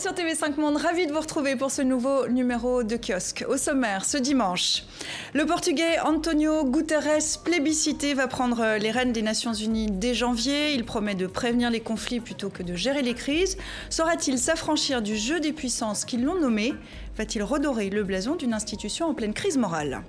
sur TV5 Monde, ravi de vous retrouver pour ce nouveau numéro de Kiosque. Au sommaire, ce dimanche, le Portugais António Guterres, plébiscité, va prendre les rênes des Nations Unies dès janvier. Il promet de prévenir les conflits plutôt que de gérer les crises. Saura-t-il s'affranchir du jeu des puissances qui l'ont nommé? Va-t-il redorer le blason d'une institution en pleine crise morale?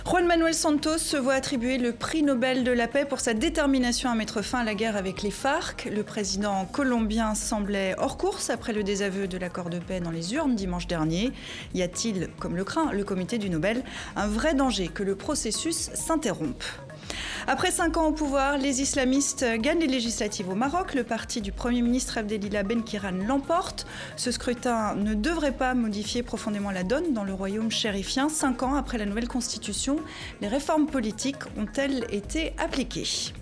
Juan Manuel Santos se voit attribuer le prix Nobel de la paix pour sa détermination à mettre fin à la guerre avec les FARC. Le président colombien semblait hors course après le désaveu de l'accord de paix dans les urnes dimanche dernier. Y a-t-il, comme le craint le comité du Nobel, un vrai danger que le processus s'interrompe? Après 5 ans au pouvoir, les islamistes gagnent les législatives au Maroc. Le parti du Premier ministre Abdelila Benkiran l'emporte. Ce scrutin ne devrait pas modifier profondément la donne dans le royaume chérifien. 5 ans après la nouvelle constitution, les réformes politiques ont-elles été appliquées?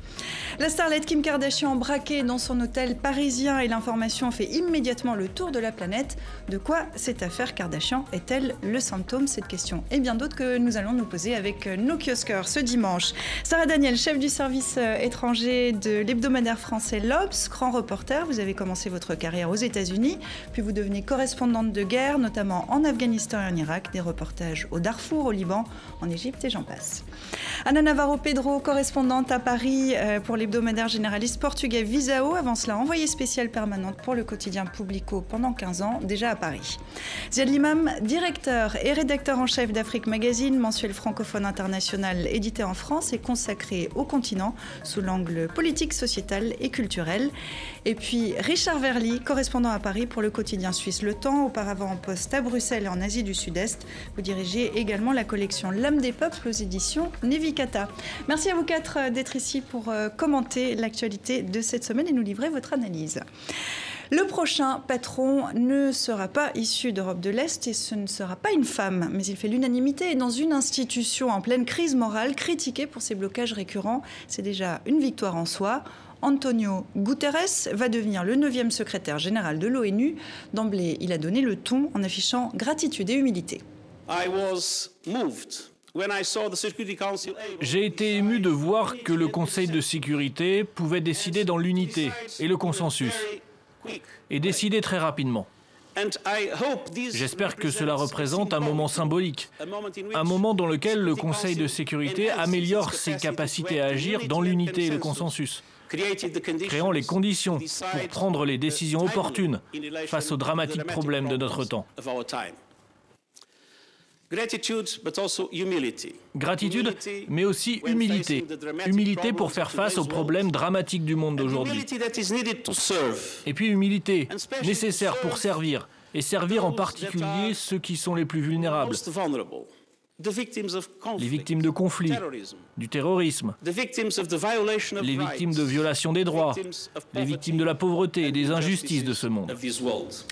La starlette Kim Kardashian braquée dans son hôtel parisien et l'information fait immédiatement le tour de la planète. De quoi cette affaire Kardashian est-elle le symptôme? Cette question et bien d'autres que nous allons nous poser avec nos kiosqueurs ce dimanche. Sarah Daniel, chef du service étranger de l'hebdomadaire français l'Obs, grand reporter. Vous avez commencé votre carrière aux États-Unis, puis vous devenez correspondante de guerre, notamment en Afghanistan et en Irak, des reportages au Darfour, au Liban, en Égypte et j'en passe. Ana Navarro Pedro, correspondante à Paris pour l'hebdomadaire généraliste portugais Visao, avant cela envoyée spéciale permanente pour le quotidien Publico pendant 15 ans, déjà à Paris. Ziad Limam, directeur et rédacteur en chef d'Afrique Magazine, mensuel francophone international édité en France et consacré au continent sous l'angle politique, sociétal et culturel. Et puis Richard Verly, correspondant à Paris pour le quotidien suisse Le Temps, auparavant en poste à Bruxelles et en Asie du Sud-Est. Vous dirigez également la collection L'âme des peuples aux éditions Nevikata. Merci à vous quatre d'être ici pour commenter l'actualité de cette semaine et nous livrer votre analyse. Le prochain patron ne sera pas issu d'Europe de l'Est et ce ne sera pas une femme, mais il fait l'unanimité et dans une institution en pleine crise morale, critiquée pour ses blocages récurrents. C'est déjà une victoire en soi. António Guterres va devenir le 9e secrétaire général de l'ONU. D'emblée, il a donné le ton en affichant gratitude et humilité. J'ai été ému de voir que le Conseil de sécurité pouvait décider dans l'unité et le consensus, et décider très rapidement. J'espère que cela représente un moment symbolique, un moment dans lequel le Conseil de sécurité améliore ses capacités à agir dans l'unité et le consensus, créant les conditions pour prendre les décisions opportunes face aux dramatiques problèmes de notre temps. Gratitude, mais aussi humilité. Humilité pour faire face aux problèmes dramatiques du monde d'aujourd'hui. Et puis humilité, nécessaire pour servir, et servir en particulier ceux qui sont les plus vulnérables. Les victimes de conflits, du terrorisme, les victimes de violations des droits, les victimes de la pauvreté et des injustices de ce monde.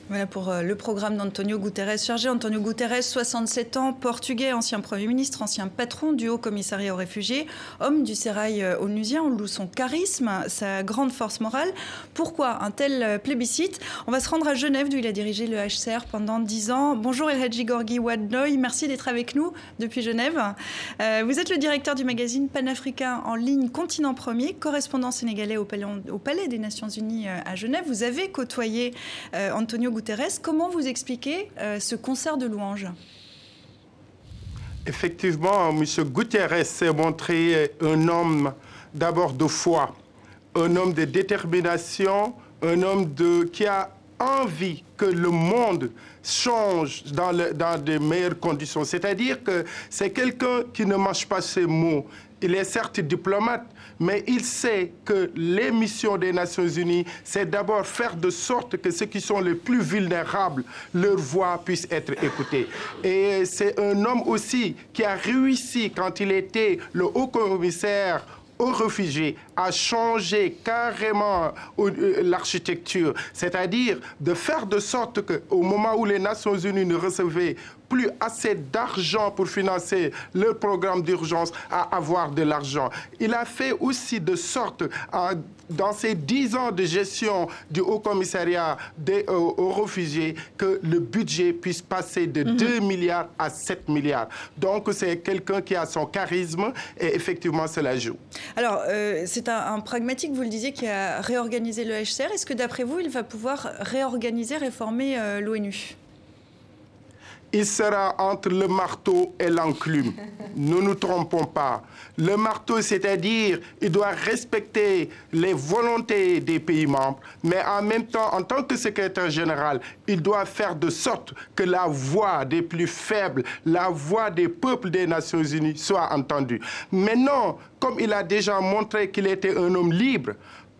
Voilà pour le programme d'António Guterres. Chargé António Guterres, 67 ans, portugais, ancien Premier ministre, ancien patron du Haut Commissariat aux réfugiés, homme du sérail onusien, on loue son charisme, sa grande force morale. Pourquoi un tel plébiscite? On va se rendre à Genève, d'où il a dirigé le HCR pendant 10 ans. Bonjour Elhadji Gorgui Wadnoy, merci d'être avec nous depuis Genève. Vous êtes le directeur du magazine panafricain en ligne Continent Premier, correspondant sénégalais au Palais des Nations Unies à Genève. Vous avez côtoyé António Guterres. Comment vous expliquez ce concert de louanges? Effectivement, M. Guterres s'est montré un homme d'abord de foi, un homme de détermination, un homme qui a envie que le monde change dans de meilleures conditions. C'est-à-dire que c'est quelqu'un qui ne mâche pas ses mots. Il est certes diplomate, mais il sait que les missions des Nations Unies, c'est d'abord faire de sorte que ceux qui sont les plus vulnérables, leur voix puisse être écoutée. Et c'est un homme aussi qui a réussi, quand il était le haut-commissaire aux réfugiés, à changer carrément l'architecture, c'est-à-dire de faire de sorte qu'au moment où les Nations Unies ne recevaient plus assez d'argent pour financer leur programme d'urgence, à avoir de l'argent. Il a fait aussi de sorte, dans ces 10 ans de gestion du Haut Commissariat aux réfugiés, que le budget puisse passer de 2 milliards à 7 milliards. Donc c'est quelqu'un qui a son charisme et effectivement cela joue. Alors c'est c'est un pragmatique, vous le disiez, qui a réorganisé le HCR. Est-ce que d'après vous, il va pouvoir réorganiser, réformer l'ONU ? Il sera entre le marteau et l'enclume. Ne nous trompons pas. Le marteau, c'est-à-dire, il doit respecter les volontés des pays membres, mais en même temps, en tant que secrétaire général, il doit faire de sorte que la voix des plus faibles, la voix des peuples des Nations Unies soit entendue. Mais non, comme il a déjà montré qu'il était un homme libre,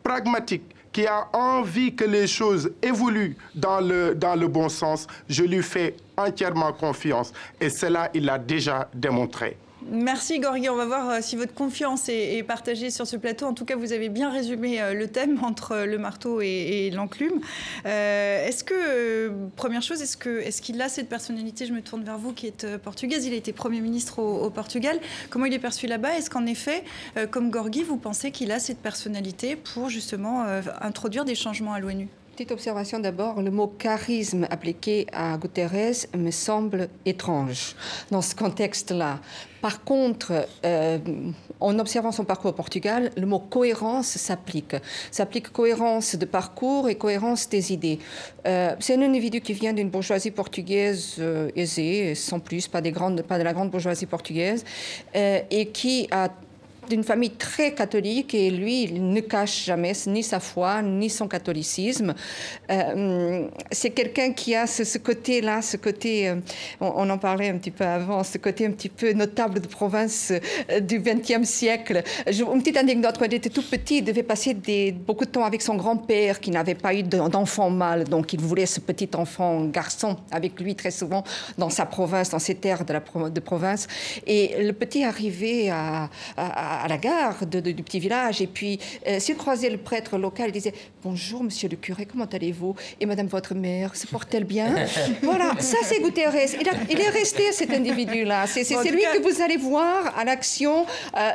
pragmatique, qui a envie que les choses évoluent dans le bon sens, je lui fais entièrement confiance. Et cela, il l'a déjà démontré. Merci Gorgui, on va voir si votre confiance est partagée sur ce plateau. En tout cas, vous avez bien résumé le thème entre le marteau et l'enclume. Première chose, est-ce qu'il a cette personnalité? Je me tourne vers vous qui êtes portugaise. Il a été Premier ministre au Portugal. Comment il est perçu là-bas? Est-ce qu'en effet, comme Gorgui, vous pensez qu'il a cette personnalité pour justement introduire des changements à l'ONU? Petite observation d'abord, le mot charisme appliqué à Guterres me semble étrange dans ce contexte-là. Par contre, en observant son parcours au Portugal, le mot cohérence s'applique. S'applique cohérence de parcours et cohérence des idées. C'est un individu qui vient d'une bourgeoisie portugaise aisée, sans plus, pas de la grande bourgeoisie portugaise, et qui a d'une famille très catholique, et lui, il ne cache jamais ni sa foi, ni son catholicisme. C'est quelqu'un qui a ce côté-là, on en parlait un petit peu avant, ce côté un petit peu notable de province du XXe siècle. Une petite anecdote, quand il était tout petit, il devait passer beaucoup de temps avec son grand-père, qui n'avait pas eu d'enfant mâle, donc il voulait ce petit enfant garçon avec lui très souvent dans sa province, dans ses terres de province. Et le petit arrivait à la gare du petit village, et puis s'il croisait le prêtre local, il disait « Bonjour, monsieur le curé, comment allez-vous? Et madame votre mère, se porte-t-elle bien ?» Voilà, ça c'est Guterres. Il est resté cet individu-là. C'est lui que vous allez voir à l'action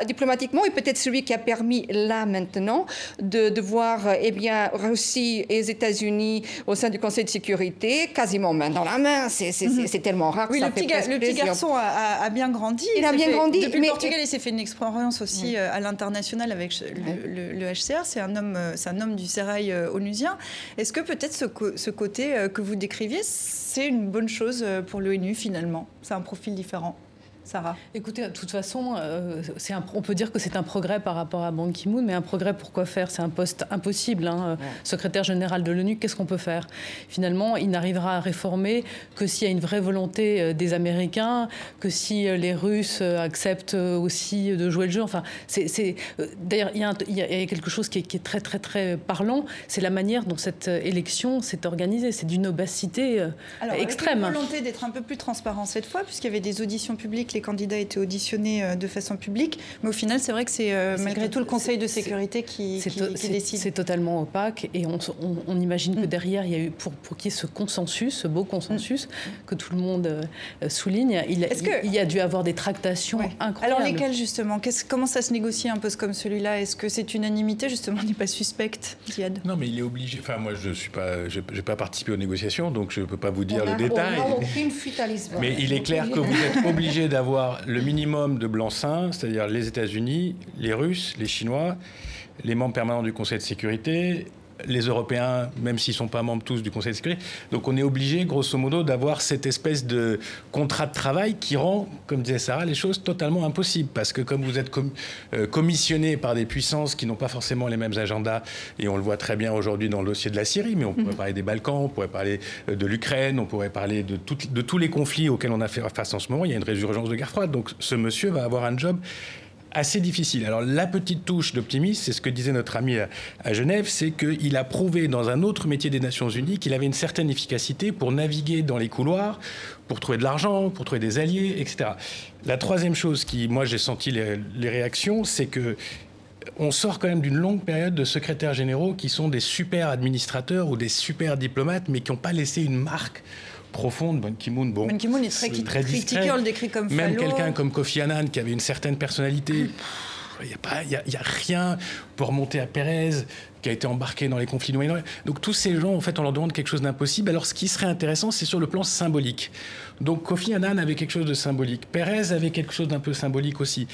diplomatiquement, et peut-être celui qui a permis là maintenant de voir Russie et les États-Unis au sein du Conseil de sécurité, quasiment main dans la main. C'est tellement rare que ça fait presque plaisir. Le petit garçon a bien grandi. Il a bien grandi. Depuis le Portugal, il s'est fait une expérience aussi à l'international avec le HCR. C'est un homme du sérail onusien. Est-ce que peut-être ce côté que vous décriviez, c'est une bonne chose pour l'ONU finalement? C'est un profil différent. Sarah. Écoutez, de toute façon, on peut dire que c'est un progrès par rapport à Ban Ki-moon, mais un progrès, pourquoi faire? C'est un poste impossible. Secrétaire général de l'ONU, qu'est-ce qu'on peut faire? Finalement, il n'arrivera à réformer que s'il y a une vraie volonté des Américains, que si les Russes acceptent aussi de jouer le jeu. Enfin, d'ailleurs, il y a quelque chose qui est très, très, très parlant. C'est la manière dont cette élection s'est organisée. C'est d'une opacité extrême. Avec une volonté d'être un peu plus transparent cette fois, puisqu'il y avait des auditions publiques, les candidats étaient auditionnés de façon publique, mais au final, c'est vrai que c'est malgré tout le Conseil de sécurité qui décide. C'est totalement opaque, et on imagine que derrière, il y a eu, pour qu'il y ait ce consensus, ce beau consensus que tout le monde souligne, il y a dû avoir des tractations incroyables. Alors lesquelles justement? Comment ça se négocie un poste comme celui-là? Est-ce que c'est unanimité? Justement, on n'est pas suspecte, Ziad. Non, mais il est obligé. Enfin, moi, je n'ai pas participé aux négociations, donc je ne peux pas vous dire le détail. On n'a aucune fuite à Lisbonne. Mais il est clair que vous êtes obligé d'avoir le minimum de blanc-seing, c'est-à-dire les États-Unis, les Russes, les Chinois, les membres permanents du Conseil de sécurité, les Européens, même s'ils ne sont pas membres tous du Conseil de sécurité. Donc on est obligé, grosso modo, d'avoir cette espèce de contrat de travail qui rend, comme disait Sarah, les choses totalement impossibles. Parce que comme vous êtes commissionné par des puissances qui n'ont pas forcément les mêmes agendas, et on le voit très bien aujourd'hui dans le dossier de la Syrie, mais on pourrait parler des Balkans, on pourrait parler de l'Ukraine, on pourrait parler de tous les conflits auxquels on a fait face en ce moment. Il y a une résurgence de guerre froide. Donc ce monsieur va avoir un job assez difficile. Alors la petite touche d'optimisme, c'est ce que disait notre ami à Genève, c'est qu'il a prouvé dans un autre métier des Nations Unies qu'il avait une certaine efficacité pour naviguer dans les couloirs, pour trouver de l'argent, pour trouver des alliés, etc. La troisième chose moi j'ai senti les réactions, c'est que on sort quand même d'une longue période de secrétaires généraux qui sont des super administrateurs ou des super diplomates, mais qui n'ont pas laissé une marque profonde. Ban Ki-moon, Ban Ki-moon est très critiqué, on le décrit comme même falot. Quelqu'un comme Kofi Annan qui avait une certaine personnalité Il n'y a rien pour remonter à Pérez, qui a été embarqué dans les conflits du Moyen-Orient. Donc tous ces gens, en fait, on leur demande quelque chose d'impossible. Alors ce qui serait intéressant, c'est sur le plan symbolique. Donc Kofi Annan avait quelque chose de symbolique. Pérez avait quelque chose d'un peu symbolique aussi.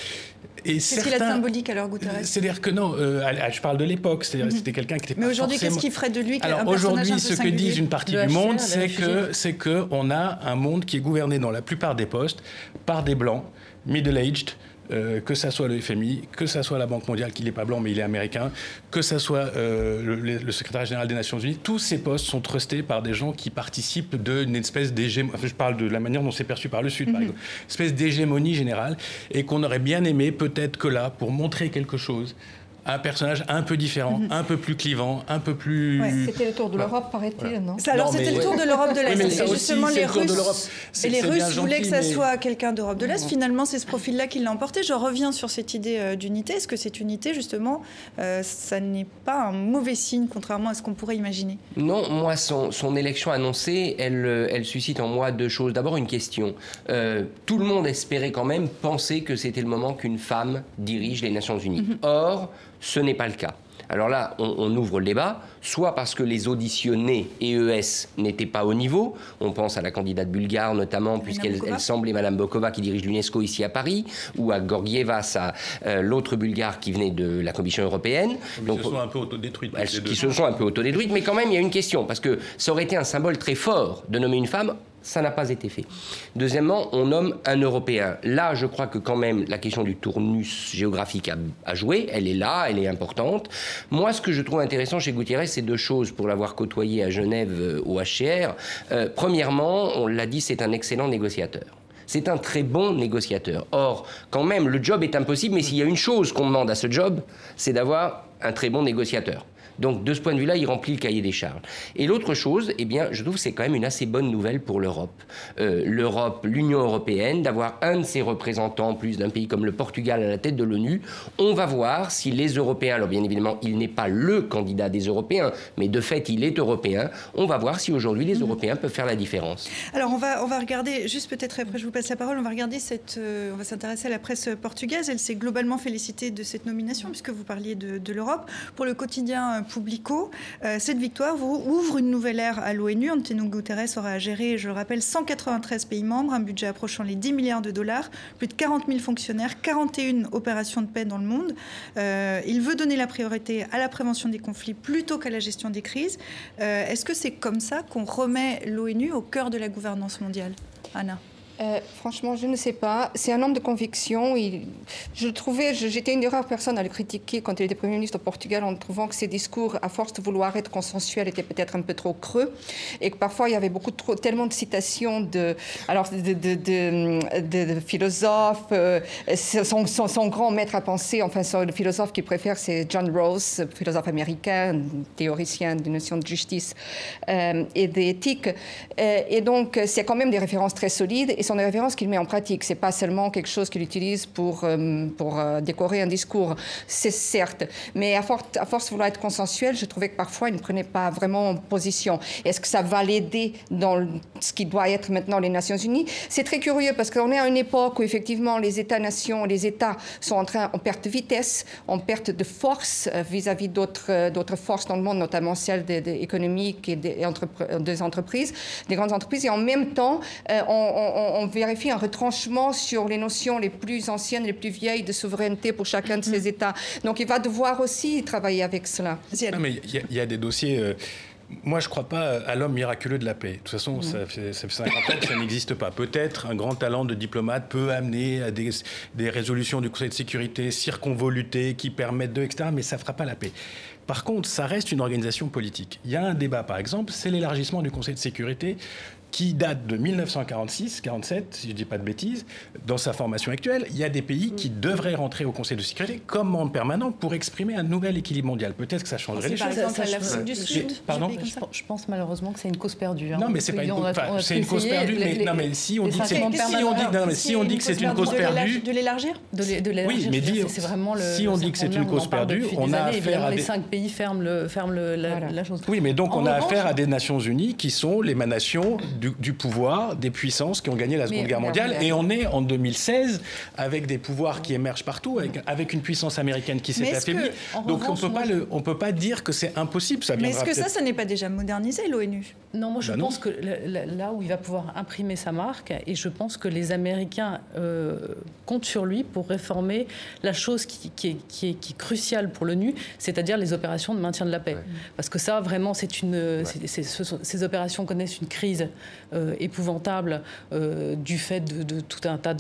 Qu'est-ce qu'il a de symbolique alors, Guterres? C'est-à-dire que non, je parle de l'époque, c'est-à-dire c'était quelqu'un qui était Mais pas aujourd'hui, forcément... qu'est-ce qui ferait de lui un personnage un peu aujourd'hui, ce que disent une partie du monde, HR, c'est qu'on a un monde qui est gouverné dans la plupart des postes par des Blancs, middle-aged, que ça soit le FMI, que ça soit la Banque mondiale, qui n'est pas blanc mais il est américain, que ça soit le secrétaire général des Nations Unies, tous ces postes sont trustés par des gens qui participent d'une espèce d'hégémonie, enfin, je parle de la manière dont c'est perçu par le Sud, par exemple, une espèce d'hégémonie générale, et qu'on aurait bien aimé peut-être que là, pour montrer quelque chose, un personnage un peu différent, un peu plus clivant, un peu plus... Ouais, c'était le tour de l'Europe, paraît-il, non? Alors, c'était le tour de l'Europe de l'Est. Oui, et justement, les Russes, les Russes voulaient que ça mais... soit quelqu'un d'Europe de l'Est. Finalement, c'est ce profil-là qui l'a emporté. Je reviens sur cette idée d'unité. Est-ce que cette unité, justement, ça n'est pas un mauvais signe, contrairement à ce qu'on pourrait imaginer? Non, moi, son élection annoncée, elle suscite en moi deux choses. D'abord, une question. Tout le monde espérait quand même penser que c'était le moment qu'une femme dirige les Nations Unies. Or, ce n'est pas le cas. Alors là, on ouvre le débat, soit parce que les auditionnés EES n'étaient pas au niveau, on pense à la candidate bulgare notamment, puisqu'elle semblait Madame Bokova qui dirige l'UNESCO ici à Paris, ou à Gorgievas, l'autre bulgare qui venait de la Commission européenne. Donc, se sont un peu autodétruites. Qui se sont un peu autodétruites, mais quand même, il y a une question, parce que ça aurait été un symbole très fort de nommer une femme. Ça n'a pas été fait. Deuxièmement, on nomme un Européen. Là, je crois que quand même, la question du tournus géographique a joué. Elle est là, elle est importante. Moi, ce que je trouve intéressant chez Guterres, c'est deux choses pour l'avoir côtoyé à Genève au HCR. Premièrement, on l'a dit, c'est un excellent négociateur. C'est un très bon négociateur. Or, quand même, le job est impossible, mais s'il y a une chose qu'on demande à ce job, c'est d'avoir un très bon négociateur. Donc, de ce point de vue-là, il remplit le cahier des charges. Et l'autre chose, eh bien, je trouve que c'est quand même une assez bonne nouvelle pour l'Europe. L'Union européenne, d'avoir un de ses représentants, en plus d'un pays comme le Portugal à la tête de l'ONU. On va voir si les Européens, alors bien évidemment, il n'est pas le candidat des Européens, mais de fait, il est européen. On va voir si aujourd'hui les Européens peuvent faire la différence. Alors, on va regarder, juste peut-être après je vous passe la parole, on va regarder on va s'intéresser à la presse portugaise. Elle s'est globalement félicitée de cette nomination, puisque vous parliez de l'Europe. Pour le quotidien Publico, cette victoire ouvre une nouvelle ère à l'ONU. Antonio Guterres aura à gérer, je le rappelle, 193 pays membres, un budget approchant les 10 milliards de dollars, plus de 40 000 fonctionnaires, 41 opérations de paix dans le monde. Il veut donner la priorité à la prévention des conflits plutôt qu'à la gestion des crises. Est-ce que c'est comme ça qu'on remet l'ONU au cœur de la gouvernance mondiale? Anna? Franchement, je ne sais pas. C'est un homme de conviction. J'étais une des rares personnes à le critiquer quand il était Premier ministre au Portugal en trouvant que ses discours, à force de vouloir être consensuels, étaient peut-être un peu trop creux et que parfois il y avait tellement de citations de philosophes. Son grand maître à penser, enfin le philosophe qu'il préfère, c'est John Rawls, philosophe américain, théoricien des notions de justice et d'éthique. Et donc, c'est quand même des références très solides. Et sont des références qu'il met en pratique. Ce n'est pas seulement quelque chose qu'il utilise pour décorer un discours, c'est certes. Mais à force de vouloir être consensuel, je trouvais que parfois, il ne prenait pas vraiment position. Est-ce que ça va l'aider dans ce qui doit être maintenant les Nations Unies? C'est très curieux parce qu'on est à une époque où effectivement les États-nations, les États sont en perte de vitesse, en perte de force vis-à-vis d'autres forces dans le monde, notamment celles économiques et des entreprises, des grandes entreprises. Et en même temps, on vérifie un retranchement sur les notions les plus anciennes, les plus vieilles de souveraineté pour chacun de ces États. Donc il va devoir aussi travailler avec cela. Non, mais il y a des dossiers... Moi, je ne crois pas à l'homme miraculeux de la paix. De toute façon, ça fait 50 ans que ça n'existe pas. Peut-être un grand talent de diplomate peut amener à des résolutions du Conseil de sécurité circonvolutées qui permettent etc. Mais ça ne fera pas la paix. Par contre, ça reste une organisation politique. Il y a un débat, par exemple, c'est l'élargissement du Conseil de sécurité qui date de 1946-47, si je ne dis pas de bêtises, dans sa formation actuelle. Il y a des pays qui devraient rentrer au Conseil de sécurité comme membre permanent pour exprimer un nouvel équilibre mondial. Peut-être que ça changerait les choses. Par exemple, l'Afrique du Sud. Pardon ? Je pense malheureusement que c'est une cause perdue. Non, mais c'est pas c'est une cause perdue. Mais si on dit que c'est une cause perdue, de l'élargir. Oui, mais c'est vraiment si on dit que c'est une cause perdue, on a affaire à les 5 pays ferment la chose. Oui, mais donc on a affaire à des Nations Unies qui sont l'émanation du pouvoir des puissances qui ont gagné la Seconde Guerre mondiale. Et on est en 2016 avec des pouvoirs qui émergent partout, avec une puissance américaine qui s'est affaiblie. Donc on peut pas dire que c'est impossible. Mais est-ce que ça n'est pas déjà modernisé, l'ONU? Non, moi je pense que là où il va pouvoir imprimer sa marque, et je pense que les Américains comptent sur lui pour réformer la chose qui est cruciale pour l'ONU, c'est-à-dire les opérations de maintien de la paix. Parce que ça, vraiment, ces opérations connaissent une crise épouvantable du fait de tout un tas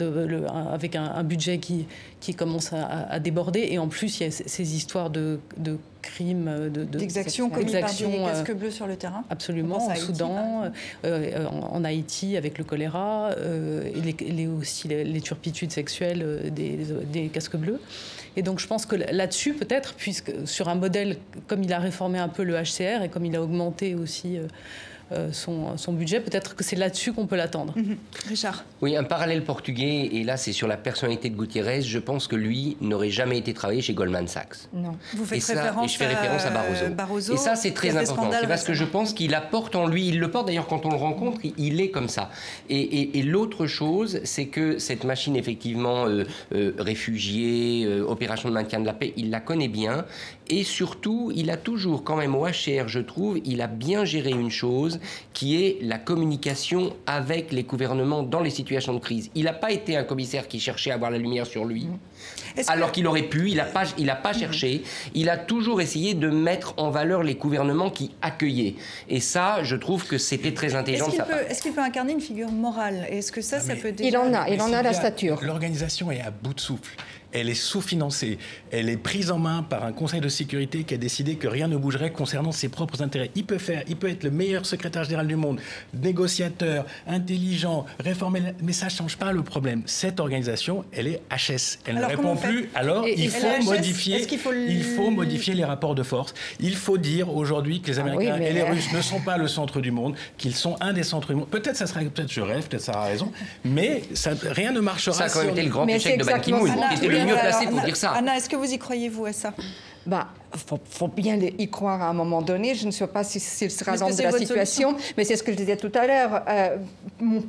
avec un budget qui commence à déborder. Et en plus, il y a ces histoires de crimes, d'exactions commises par des casques bleus sur le terrain. Absolument, au Soudan, en Haïti avec le choléra, et aussi les turpitudes sexuelles des casques bleus. Et donc je pense que là-dessus, peut-être, puisque sur un modèle, comme il a réformé un peu le HCR et comme il a augmenté aussi son budget, peut-être que c'est là-dessus qu'on peut l'attendre. Richard. Oui, un parallèle portugais, et là c'est sur la personnalité de Guterres. Je pense que lui n'aurait jamais été travaillé chez Goldman Sachs. Non. Vous faites référence, je fais référence à Barroso. Et ça c'est très important. C'est parce que je pense qu'il apporte en lui, il le porte d'ailleurs quand on le rencontre, il est comme ça. Et l'autre chose, c'est que cette machine effectivement réfugiés, opération de maintien de la paix, il la connaît bien. Et surtout, il a toujours, quand même au HCR, je trouve, il a bien géré une chose qui est la communication avec les gouvernements dans les situations de crise. Il n'a pas été un commissaire qui cherchait à avoir la lumière sur lui, alors qu'il aurait pu, il n'a pas cherché. Il a toujours essayé de mettre en valeur les gouvernements qui accueillaient. Et ça, je trouve que c'était très intelligent de sa part. Est-ce qu'il peut incarner une figure morale? Est-ce que ça peut déjà... Il en a la stature. L'organisation est à bout de souffle. Elle est sous-financée. Elle est prise en main par un conseil de sécurité qui a décidé que rien ne bougerait concernant ses propres intérêts. Il peut être le meilleur secrétaire général du monde, négociateur, intelligent, réformer, mais ça ne change pas le problème. Cette organisation, elle est HS. Elle ne répond plus. Alors, il faut modifier les rapports de force. Il faut dire aujourd'hui que les Américains et les Russes ne sont pas le centre du monde, qu'ils sont un des centres du monde. Peut-être je rêve, peut-être ça a raison, mais rien ne marchera. Ça a quand même été le grand échec de Ban Ki-moon, qui était le mieux placé pour dire ça. Anna, est-ce que vous y croyez, vous, à ça? Faut bien y croire à un moment donné. Je ne sais pas s'il sera dans de la situation, mais c'est ce que je disais tout à l'heure.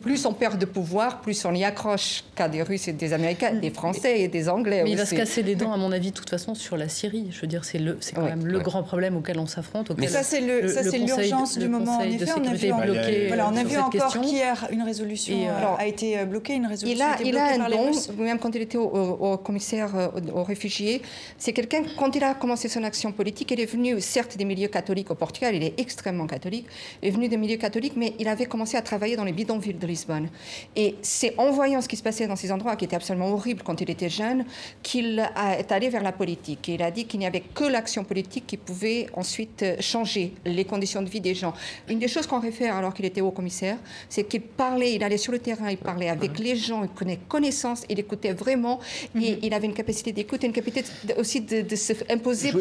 Plus on perd de pouvoir, plus on y accroche, qu'à des Russes et des Américains, des Français et des Anglais. Mais aussi. Il va se casser les dents, à mon avis, de toute façon, sur la Syrie. Je veux dire, c'est quand même le grand problème auquel on s'affronte. Mais ça, c'est l'urgence du moment. En effet, on a vu encore qu'hier une résolution a été bloquée, une résolution a été bloquée par les Russes. Même quand il était au commissaire aux réfugiés, c'est quelqu'un, quand il a commencé son action politique, il est venu, certes, des milieux catholiques au Portugal, il est extrêmement catholique, il est venu des milieux catholiques, mais il avait commencé à travailler dans les bidonvilles de Lisbonne. Et c'est en voyant ce qui se passait dans ces endroits, qui étaient absolument horribles quand il était jeune, qu'il est allé vers la politique. Et il a dit qu'il n'y avait que l'action politique qui pouvait ensuite changer les conditions de vie des gens. Une des choses qu'on réfère alors qu'il était haut commissaire, c'est qu'il parlait, il allait sur le terrain, il parlait avec les gens, il prenait connaissance, il écoutait vraiment, et il avait une capacité d'écoute, une capacité aussi de se imposer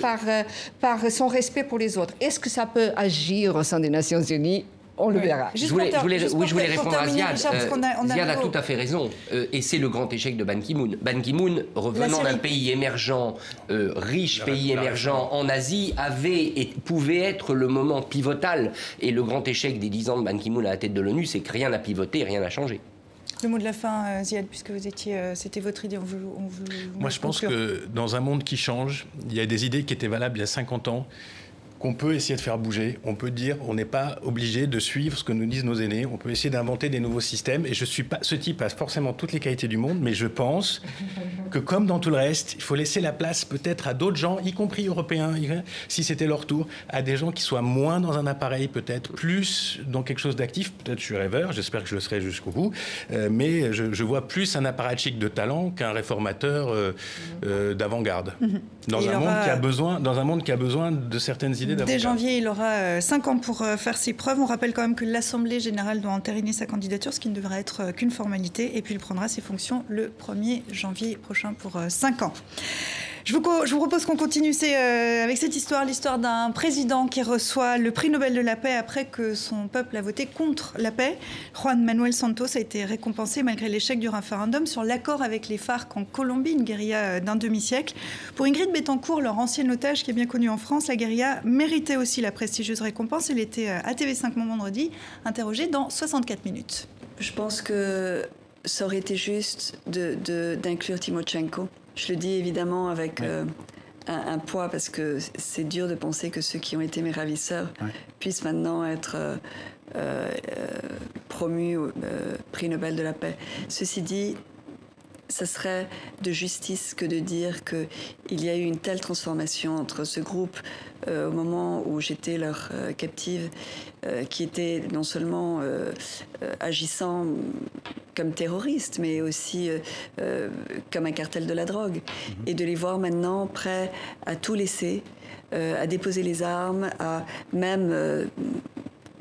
par son respect pour les autres. Est-ce que ça peut agir au sein des Nations Unies? On le verra. Je voulais répondre à Ziad. Ziad a tout à fait raison. Et c'est le grand échec de Ban Ki-moon. Ban Ki-moon, revenant d'un pays émergent, riche pays émergent en Asie, pouvait être le moment pivotal. Et le grand échec des 10 ans de Ban Ki-moon à la tête de l'ONU, c'est que rien n'a pivoté, rien n'a changé. Le mot de la fin, Ziad, puisque c'était votre idée. Moi, je pense que dans un monde qui change, il y a des idées qui étaient valables il y a 50 ans, qu'on peut essayer de faire bouger. On peut dire, on n'est pas obligé de suivre ce que nous disent nos aînés. On peut essayer d'inventer des nouveaux systèmes. Et ce type a forcément toutes les qualités du monde, mais je pense que comme dans tout le reste, il faut laisser la place peut-être à d'autres gens, y compris européens, si c'était leur tour, à des gens qui soient moins dans un appareil, peut-être plus dans quelque chose d'actif. Peut-être je suis rêveur, j'espère que je le serai jusqu'au bout, mais je vois plus un apparatchik de talent qu'un réformateur d'avant-garde. Dans un monde qui a besoin de certaines idées. Dès janvier, il aura 5 ans pour faire ses preuves. On rappelle quand même que l'Assemblée générale doit entériner sa candidature, ce qui ne devrait être qu'une formalité. Et puis il prendra ses fonctions le 1er janvier prochain pour 5 ans. Je vous propose qu'on continue avec cette histoire, l'histoire d'un président qui reçoit le prix Nobel de la paix après que son peuple a voté contre la paix. Juan Manuel Santos a été récompensé malgré l'échec du référendum sur l'accord avec les FARC en Colombie, une guérilla d'un demi-siècle. Pour Ingrid Betancourt, leur ancienne otage qui est bien connue en France, la guérilla méritait aussi la prestigieuse récompense. Elle était à TV5 Monde vendredi, interrogée dans 64 minutes. Je pense que ça aurait été juste d'inclure Timochenko. Je le dis évidemment avec un poids, parce que c'est dur de penser que ceux qui ont été mes ravisseurs puissent maintenant être promus au prix Nobel de la paix. Ceci dit, ça serait de justice que de dire qu'il y a eu une telle transformation entre ce groupe au moment où j'étais leur captive, qui était non seulement agissant comme terroriste, mais aussi comme un cartel de la drogue. Et de les voir maintenant prêts à tout laisser, à déposer les armes, à même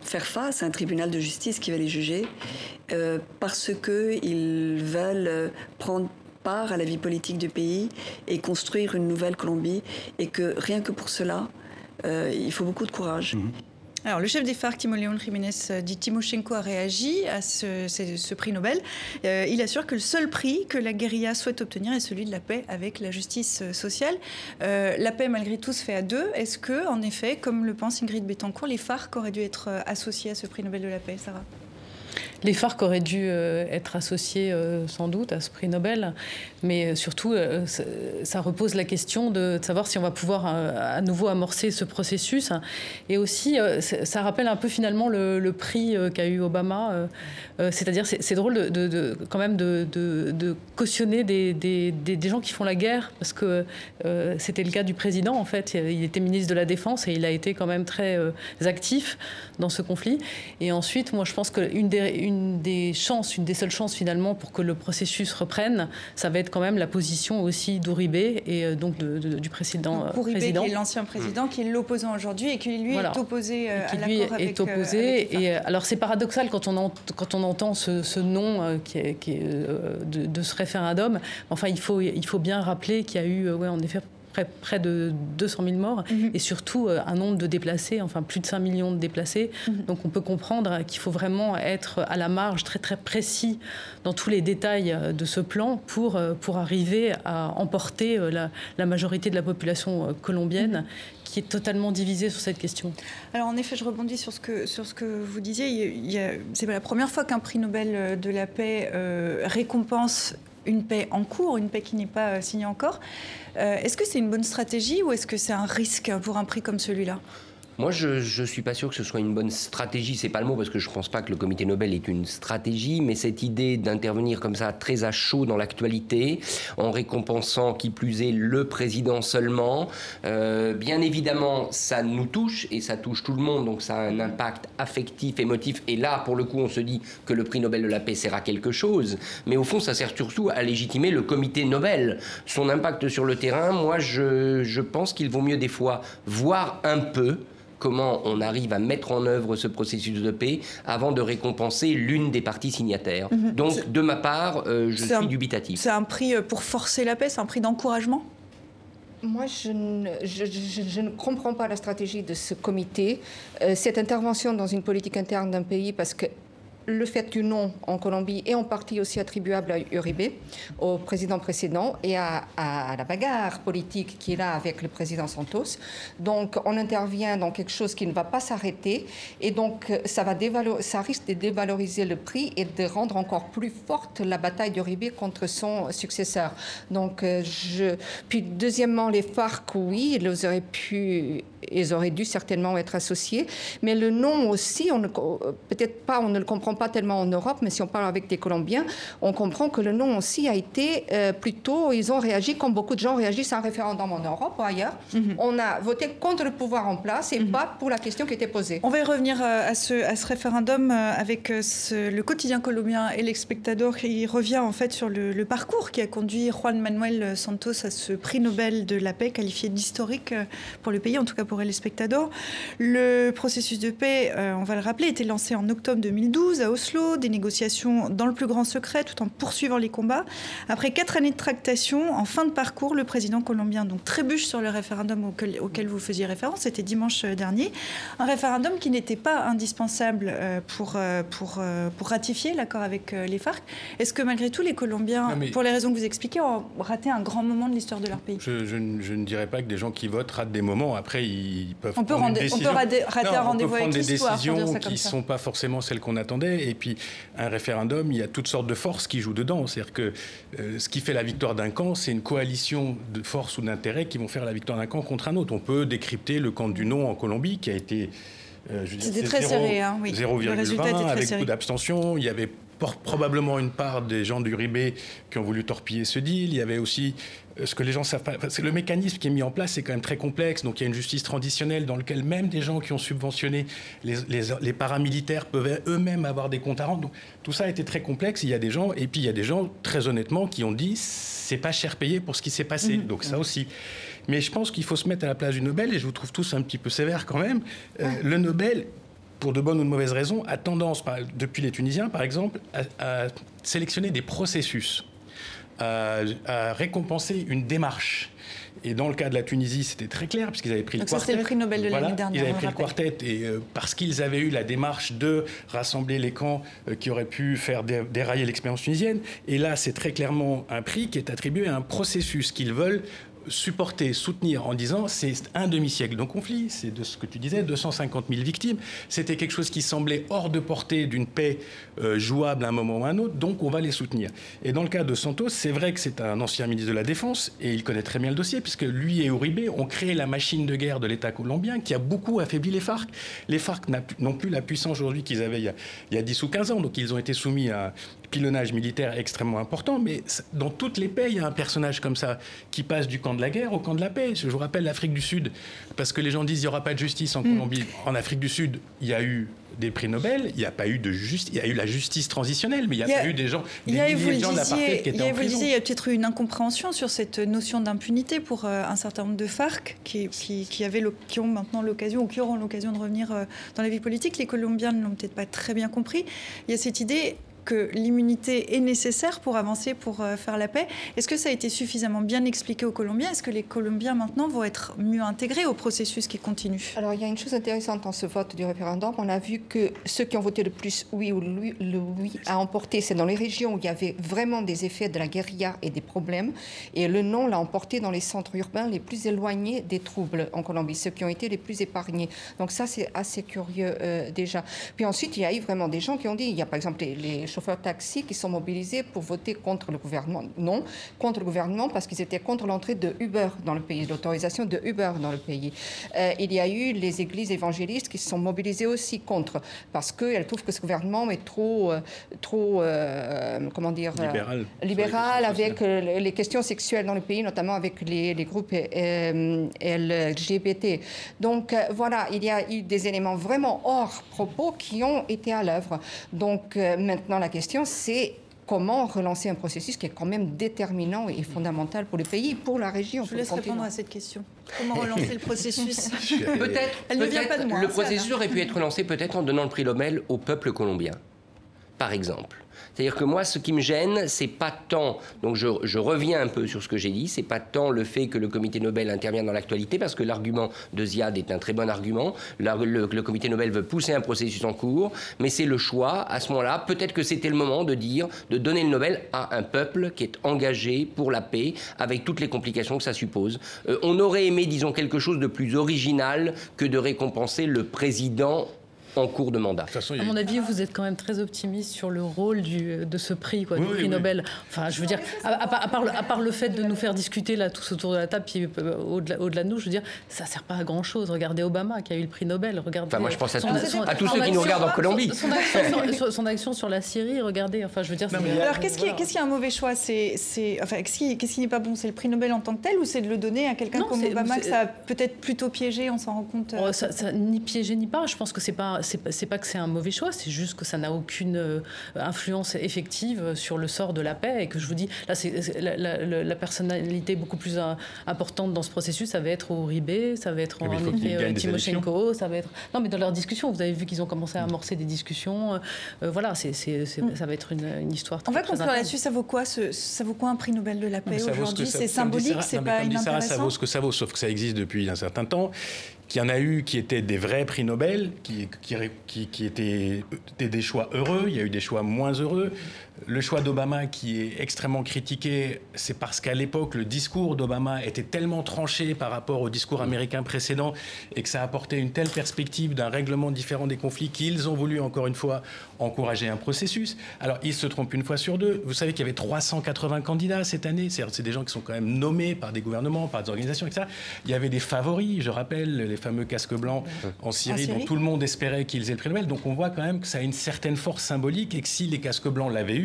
faire face à un tribunal de justice qui va les juger, parce qu'ils veulent prendre part à la vie politique du pays et construire une nouvelle Colombie, et que rien que pour cela, il faut beaucoup de courage. Alors, le chef des FARC, Timo León Jiménez, dit Timochenko a réagi à ce prix Nobel. Il assure que le seul prix que la guérilla souhaite obtenir est celui de la paix avec la justice sociale. La paix, malgré tout, se fait à deux. Est-ce que, en effet, comme le pense Ingrid Betancourt, les FARC auraient dû être associés à ce prix Nobel de la paix, Sarah ? Les FARC auraient dû être associés sans doute à ce prix Nobel, mais surtout ça repose la question de savoir si on va pouvoir à nouveau amorcer ce processus. Et aussi, ça rappelle un peu finalement le prix qu'a eu Obama. C'est-à-dire, c'est drôle quand même de cautionner des gens qui font la guerre, parce que c'était le cas du président, en fait. Il était ministre de la Défense et il a été quand même très actif dans ce conflit. Et ensuite, moi, je pense qu'une des seules chances finalement pour que le processus reprenne, ça va être quand même la position aussi d'Ouribé et donc du président. Ouribé, qui est l'ancien président, qui est l'opposant aujourd'hui et qui lui est opposé à l'accord avec. Et alors c'est paradoxal quand on entend ce nom de ce référendum. Enfin, il faut bien rappeler qu'il y a eu, en effet, près de 200 000 morts et surtout un nombre de déplacés, enfin plus de 5 millions de déplacés. Donc on peut comprendre qu'il faut vraiment être à la marge, très très précis dans tous les détails de ce plan pour arriver à emporter la majorité de la population colombienne qui est totalement divisée sur cette question. Alors en effet, je rebondis sur ce que vous disiez. C'est pas la première fois qu'un prix Nobel de la paix récompense une paix en cours, une paix qui n'est pas signée encore. Est-ce que c'est une bonne stratégie ou est-ce que c'est un risque pour un prix comme celui-là ? Moi, je ne suis pas sûr que ce soit une bonne stratégie. C'est pas le mot, parce que je ne pense pas que le comité Nobel est une stratégie, mais cette idée d'intervenir comme ça, très à chaud dans l'actualité, en récompensant qui plus est le président seulement, bien évidemment, ça nous touche, et ça touche tout le monde, donc ça a un impact affectif, émotif, et là, pour le coup, on se dit que le prix Nobel de la paix sert à quelque chose, mais au fond, ça sert surtout à légitimer le comité Nobel. Son impact sur le terrain, moi, je pense qu'il vaut mieux des fois voir un peu comment on arrive à mettre en œuvre ce processus de paix avant de récompenser l'une des parties signataires. Donc, de ma part, je suis dubitatif. C'est un prix pour forcer la paix, c'est un prix d'encouragement ? Moi, je ne comprends pas la stratégie de ce comité. Cette intervention dans une politique interne d'un pays, parce que le fait du non en Colombie est en partie aussi attribuable à Uribe, au président précédent, et à la bagarre politique qu'il a avec le président Santos. Donc, on intervient dans quelque chose qui ne va pas s'arrêter, et donc ça risque de dévaloriser le prix et de rendre encore plus forte la bataille d'Uribe contre son successeur. Donc, puis deuxièmement, les FARC, oui, ils auraient dû certainement être associés, mais le non aussi, peut-être pas, on ne le comprend pas tellement en Europe, mais si on parle avec des Colombiens, on comprend que le non aussi a été plutôt, ils ont réagi comme beaucoup de gens réagissent à un référendum en Europe ou ailleurs. On a voté contre le pouvoir en place et pas pour la question qui était posée. On va y revenir à ce référendum avec le quotidien colombien El Espectador, qui revient en fait sur le parcours qui a conduit Juan Manuel Santos à ce prix Nobel de la paix qualifié d'historique pour le pays, en tout cas pour pour El Espectador. Le processus de paix, on va le rappeler, était lancé en octobre 2012 à Oslo, des négociations dans le plus grand secret tout en poursuivant les combats. Après 4 années de tractation, en fin de parcours, le président colombien donc trébuche sur le référendum auquel vous faisiez référence, c'était dimanche dernier. Un référendum qui n'était pas indispensable pour ratifier l'accord avec les FARC. Est-ce que malgré tout, les Colombiens, pour les raisons que vous expliquez, ont raté un grand moment de l'histoire de leur pays? Je ne dirais pas que des gens qui votent ratent des moments. Après, ils peuvent prendre on peut rater un rendez-vous avec l'histoire. On peut prendre des décisions qui ne sont pas forcément celles qu'on attendait. Et puis, un référendum, il y a toutes sortes de forces qui jouent dedans. C'est-à-dire que ce qui fait la victoire d'un camp, c'est une coalition de forces ou d'intérêts qui vont faire la victoire d'un camp contre un autre. On peut décrypter le camp du non en Colombie, qui a été... C'était très serré, hein, oui. 0,20 avec beaucoup d'abstention. Il y avait probablement une part des gens d'Uribe qui ont voulu torpiller ce deal. Il y avait aussi ce que les gens savent pas. C'est le mécanisme qui est mis en place, c'est quand même très complexe. Donc il y a une justice transitionnelle dans laquelle même des gens qui ont subventionné les paramilitaires peuvent eux-mêmes avoir des comptes à rendre. Donc, tout ça a été très complexe. Il y a des gens, et puis il y a des gens très honnêtement qui ont dit c'est pas cher payé pour ce qui s'est passé. Donc ça aussi. Mais je pense qu'il faut se mettre à la place du Nobel, et je vous trouve tous un petit peu sévères quand même. Le Nobel, pour de bonnes ou de mauvaises raisons, a tendance, depuis les Tunisiens par exemple, à sélectionner des processus, à récompenser une démarche. Et dans le cas de la Tunisie, c'était très clair, puisqu'ils avaient pris le quartet. Donc ça, c'est le prix Nobel de l'année dernière. Ils avaient pris le quartet, et parce qu'ils avaient eu la démarche de rassembler les camps qui auraient pu faire dérailler l'expérience tunisienne. Et là, c'est très clairement un prix qui est attribué à un processus qu'ils veulent supporter, soutenir, en disant c'est un demi-siècle de conflit, c'est de ce que tu disais, 250 000 victimes. C'était quelque chose qui semblait hors de portée d'une paix jouable à un moment ou à un autre, donc on va les soutenir. Et dans le cas de Santos, c'est vrai que c'est un ancien ministre de la Défense, et il connaît très bien le dossier, puisque lui et Uribe ont créé la machine de guerre de l'État colombien, qui a beaucoup affaibli les FARC. Les FARC n'ont plus la puissance aujourd'hui qu'ils avaient il y a 10 ou 15 ans, donc ils ont été soumis à un pilonnage militaire extrêmement important, mais dans toutes les paix, il y a un personnage comme ça qui passe du camp de la guerre au camp de la paix. Je vous rappelle l'Afrique du Sud, parce que les gens disent qu'il n'y aura pas de justice en Colombie. En Afrique du Sud, il y a eu des prix Nobel, il n'y a pas eu de justice, il y a eu la justice transitionnelle, mais il n'y a pas eu des gens, des milliers de gens d'apartheid qui étaient en prison. Il y a peut-être eu une incompréhension sur cette notion d'impunité pour un certain nombre de FARC qui ont maintenant l'occasion, ou qui auront l'occasion de revenir dans la vie politique. Les Colombiens ne l'ont peut-être pas très bien compris. Il y a cette idée que l'immunité est nécessaire pour avancer, pour faire la paix. Est-ce que ça a été suffisamment bien expliqué aux Colombiens? Est-ce que les Colombiens maintenant vont être mieux intégrés au processus qui continue? Alors il y a une chose intéressante dans ce vote du référendum. On a vu que ceux qui ont voté le plus oui ou le oui a emporté, c'est dans les régions où il y avait vraiment des effets de la guérilla et des problèmes. Et le non l'a emporté dans les centres urbains les plus éloignés des troubles en Colombie, ceux qui ont été les plus épargnés. Donc ça, c'est assez curieux déjà. Puis ensuite, il y a eu vraiment des gens qui ont dit, il y a par exemple les chauffeurs taxis qui sont mobilisés pour voter contre le gouvernement. Non, contre le gouvernement parce qu'ils étaient contre l'entrée de Uber dans le pays, l'autorisation de Uber dans le pays. Il y a eu les églises évangélistes qui se sont mobilisées aussi contre, parce qu'elles trouvent que ce gouvernement est trop comment dire, libéral avec les questions sexuelles dans le pays, notamment avec les groupes LGBT. Donc voilà, il y a eu des éléments vraiment hors propos qui ont été à l'œuvre. Donc maintenant, la question, c'est comment relancer un processus qui est quand même déterminant et fondamental pour le pays, pour la région. Je vous laisse répondre à cette question. Comment relancer le processus? Elle ne vient pas de moi. Le processus aurait pu être relancé peut-être en donnant le prix Nobel au peuple colombien, par exemple. C'est-à-dire que moi, ce qui me gêne, c'est pas tant, donc je reviens un peu sur ce que j'ai dit, c'est pas tant le fait que le comité Nobel intervient dans l'actualité, parce que l'argument de Ziad est un très bon argument, le comité Nobel veut pousser un processus en cours, mais c'est le choix, à ce moment-là, peut-être que c'était le moment de dire, de donner le Nobel à un peuple qui est engagé pour la paix, avec toutes les complications que ça suppose. On aurait aimé, disons, quelque chose de plus original que de récompenser le président en cours de mandat. À mon avis, vous êtes quand même très optimiste sur le rôle de ce prix, du prix Nobel. Enfin, je veux dire, à part le fait de nous faire discuter là tous autour de la table, puis au-delà de nous, je veux dire, ça sert pas à grand chose. Regardez Obama qui a eu le prix Nobel. Regardez. Enfin, moi, je pense à tous ceux qui nous regardent en Colombie. Son action sur la Syrie, regardez. Enfin, je veux dire. Alors, qu'est-ce qui est un mauvais choix? Qu'est-ce qui n'est pas bon? C'est le prix Nobel en tant que tel, ou c'est de le donner à quelqu'un comme Obama que ça a peut-être plutôt piégé, on s'en rend compte? Ça ni piégé ni pas. Je pense que c'est pas c'est pas que c'est un mauvais choix, c'est juste que ça n'a aucune influence effective sur le sort de la paix. Et que je vous dis, là, la personnalité beaucoup plus importante dans ce processus, ça va être Uribe, ça va être Timoshenko, ça va être... Non, mais dans leurs discussions, vous avez vu qu'ils ont commencé à amorcer des discussions. Voilà, ça va être une histoire très, on va très conclure là-dessus. Ça vaut quoi un prix Nobel de la paix aujourd'hui? C'est symbolique, c'est pas inintéressant. Ça vaut ce que ça vaut, sauf que ça existe depuis un certain temps. Qu'il y en a eu qui étaient des vrais prix Nobel, qui étaient des choix heureux, il y a eu des choix moins heureux. Le choix d'Obama qui est extrêmement critiqué, c'est parce qu'à l'époque, le discours d'Obama était tellement tranché par rapport au discours américain précédent et que ça apportait une telle perspective d'un règlement différent des conflits qu'ils ont voulu, encore une fois, encourager un processus. Alors, ils se trompent une fois sur deux. Vous savez qu'il y avait 380 candidats cette année. C'est des gens qui sont quand même nommés par des gouvernements, par des organisations, etc. Il y avait des favoris, je rappelle, les fameux casques blancs en Syrie, dont tout le monde espérait qu'ils aient le prix Nobel. Donc, on voit quand même que ça a une certaine force symbolique et que si les casques blancs l'avaient eu,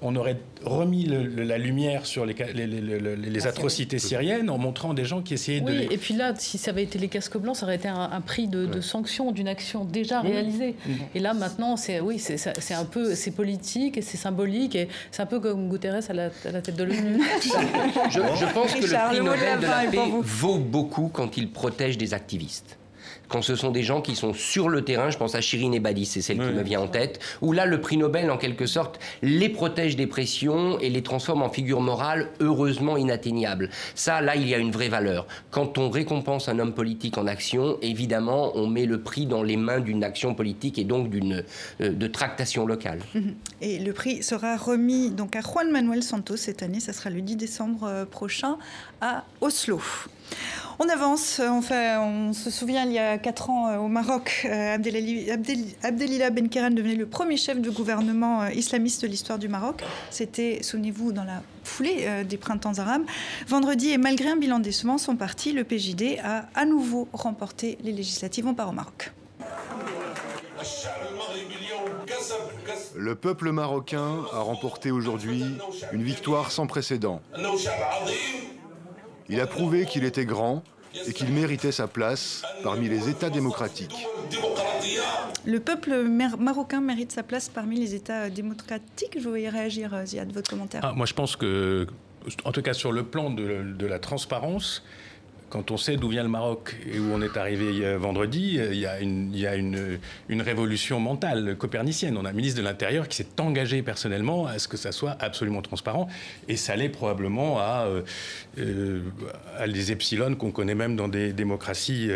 on aurait remis la lumière sur les atrocités syriennes en montrant des gens qui essayaient de... Oui, et puis là, si ça avait été les casques blancs, ça aurait été un prix de sanction d'une action déjà réalisée. Et là, maintenant, c'est politique et c'est symbolique et c'est un peu comme Guterres à la tête de l'ONU. Je pense que le prix Nobel de la paix vaut beaucoup quand il protège des activistes. Quand ce sont des gens qui sont sur le terrain, je pense à Shirin Ebadi, c'est celle qui me vient en tête, où là, le prix Nobel, en quelque sorte, les protège des pressions et les transforme en figures morales heureusement inatteignables. Ça, là, il y a une vraie valeur. Quand on récompense un homme politique en action, évidemment, on met le prix dans les mains d'une action politique et donc de tractation locale. Et le prix sera remis donc à Juan Manuel Santos cette année, ça sera le 10 décembre prochain à Oslo. On avance, on se souvient, il y a 4 ans au Maroc, Abdelilah Ben-Keran devenait le premier chef de gouvernement islamiste de l'histoire du Maroc. C'était, souvenez-vous, dans la foulée des printemps arabes. Vendredi, et malgré un bilan décevant, son parti, le PJD, a à nouveau remporté les législatives. On part au Maroc. Le peuple marocain a remporté aujourd'hui une victoire sans précédent. Il a prouvé qu'il était grand et qu'il méritait sa place parmi les États démocratiques. Le peuple marocain mérite sa place parmi les États démocratiques. Je vous voyais réagir, Ziad, votre commentaire. Moi, je pense que, en tout cas sur le plan de la transparence, quand on sait d'où vient le Maroc et où on est arrivé vendredi, il y a une révolution mentale copernicienne. On a un ministre de l'Intérieur qui s'est engagé personnellement à ce que ça soit absolument transparent. Et ça l'est probablement à des epsilons qu'on connaît même dans des démocraties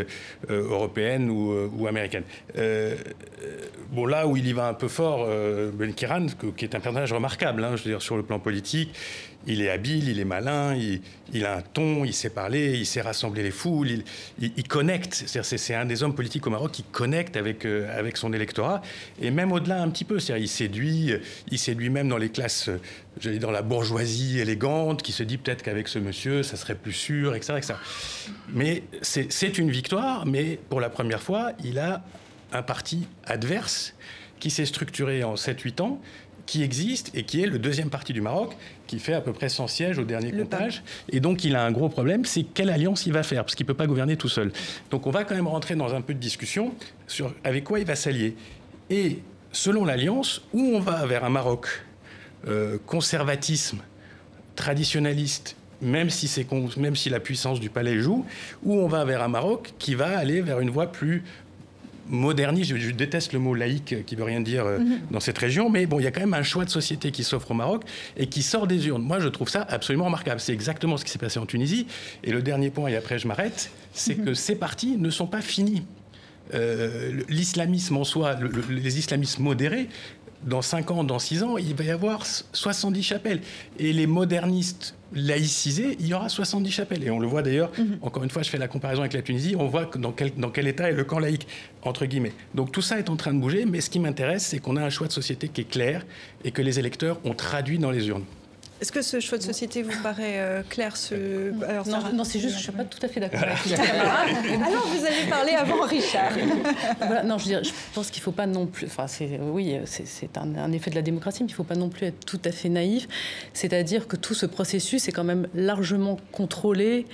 européennes ou américaines. Bon, là où il y va un peu fort, Ben-Keran, qui est un personnage remarquable, je veux dire, sur le plan politique, il est habile, il est malin, il a un ton, il sait parler, il sait rassembler les foules, il connecte. C'est un des hommes politiques au Maroc qui connecte avec son électorat. Et même au-delà un petit peu, il séduit même dans les classes, dans la bourgeoisie élégante, qui se dit peut-être qu'avec ce monsieur, ça serait plus sûr, etc. etc. Mais c'est une victoire, mais pour la première fois, il a un parti adverse qui s'est structuré en 7-8 ans, qui existe et qui est le deuxième parti du Maroc, qui fait à peu près 100 sièges au dernier comptage. Et donc, il a un gros problème, c'est quelle alliance il va faire, parce qu'il ne peut pas gouverner tout seul. Donc, on va quand même rentrer dans un peu de discussion sur avec quoi il va s'allier. Et selon l'alliance, où on va vers un Maroc conservatisme, traditionnaliste, même si la puissance du palais joue, ou on va vers un Maroc qui va aller vers une voie plus moderniste, je déteste le mot laïque qui ne veut rien dire dans cette région, mais bon, il y a quand même un choix de société qui s'offre au Maroc et qui sort des urnes. Moi, je trouve ça absolument remarquable. C'est exactement ce qui s'est passé en Tunisie. Et le dernier point, et après je m'arrête, c'est que ces partis ne sont pas finis. L'islamisme en soi, les islamistes modérés, dans 5 ans, dans 6 ans, il va y avoir 70 chapelles. Et les modernistes laïcisés, il y aura 70 chapelles. Et on le voit d'ailleurs, encore une fois, je fais la comparaison avec la Tunisie, on voit dans quel état est le camp laïque, entre guillemets. Donc tout ça est en train de bouger, mais ce qui m'intéresse, c'est qu'on a un choix de société qui est clair et que les électeurs ont traduit dans les urnes. Est-ce que ce choix de société vous paraît clair Alors, non, c'est juste que je ne suis pas tout à fait d'accord avec Richard. Alors, vous avez parlé avant Richard. Voilà, non, je pense qu'il ne faut pas non plus... Enfin, c'est un effet de la démocratie, mais il ne faut pas non plus être tout à fait naïf. C'est-à-dire que tout ce processus est quand même largement contrôlé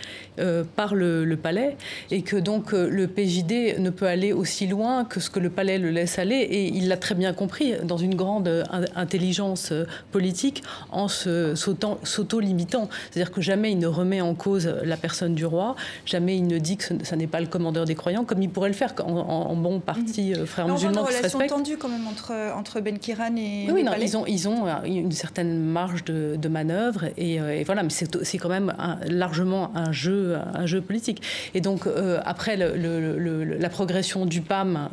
par le palais et que donc le PJD ne peut aller aussi loin que ce que le palais le laisse aller. Et il l'a très bien compris dans une grande intelligence politique en s'auto-limitant. C'est-à-dire que jamais il ne remet en cause la personne du roi, jamais il ne dit que ça n'est pas le commandeur des croyants, comme il pourrait le faire en bon parti frères musulmans qui se respectent. On voit une relation tendue quand même entre Ben Kiran et oui, le non, palais. ils ont une certaine marge de manœuvre et voilà, mais c'est quand même largement un jeu politique. Et donc après la progression du PAM,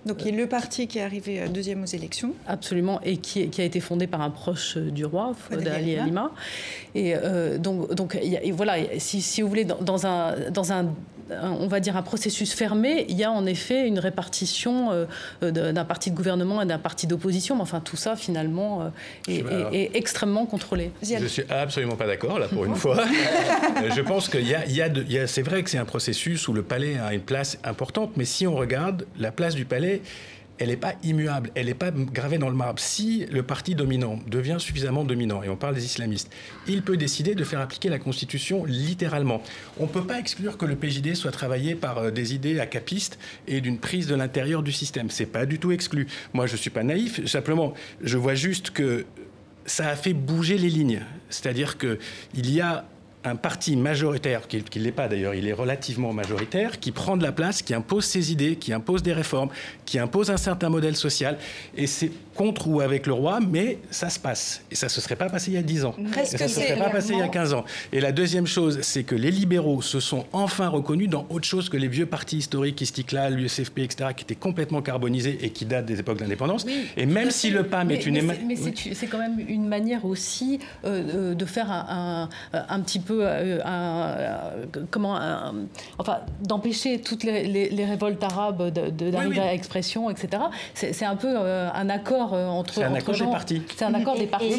donc il y a le parti qui est arrivé deuxième aux élections. Absolument, et qui a été fondé par un proche du roi, Fouad Ali Halima. Et donc voilà, si vous voulez, dans un on va dire un processus fermé, il y a en effet une répartition d'un parti de gouvernement et d'un parti d'opposition, mais enfin tout ça finalement est extrêmement contrôlé. Je ne suis absolument pas d'accord, là, pour une fois. Je pense que c'est vrai que c'est un processus où le palais a une place importante, mais si on regarde la place du palais, elle n'est pas immuable, elle n'est pas gravée dans le marbre. Si le parti dominant devient suffisamment dominant, et on parle des islamistes, il peut décider de faire appliquer la Constitution littéralement. On ne peut pas exclure que le PJD soit travaillé par des idées acapistes et d'une prise de l'intérieur du système. Ce n'est pas du tout exclu. Moi, je ne suis pas naïf, simplement, je vois juste que ça a fait bouger les lignes. C'est-à-dire qu'il y a un parti majoritaire, qui ne l'est pas d'ailleurs, il est relativement majoritaire, qui prend de la place, qui impose ses idées, qui impose des réformes, qui impose un certain modèle social. Et c'est contre ou avec le roi, mais ça se passe. Et ça ne se serait pas passé il y a 10 ans. Et ça ne se serait pas passé il y a 15 ans. Et la deuxième chose, c'est que les libéraux se sont enfin reconnus dans autre chose que les vieux partis historiques, Istiklal, l'USFP, etc., qui étaient complètement carbonisés et qui datent des époques de l'indépendance. Oui, et même si le PAM est une... Mais c'est quand même une manière aussi de faire un petit peu... enfin, d'empêcher toutes les révoltes arabes d'arriver à expression, etc. C'est un peu un accord entre gens. C'est un accord des partis. C'est un accord des partis.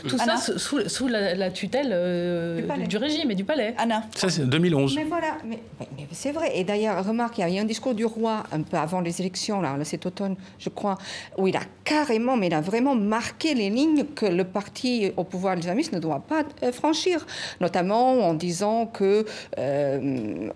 Tout ça sous la tutelle du régime et du palais. Anna. Ça, c'est 2011. Mais voilà, mais c'est vrai. Et d'ailleurs, remarque, il y a eu un discours du roi un peu avant les élections, là, cet automne, je crois, où il a carrément, mais il a vraiment marqué les lignes que le parti au pouvoir islamiste ne doit pas franchir, notamment en disant que,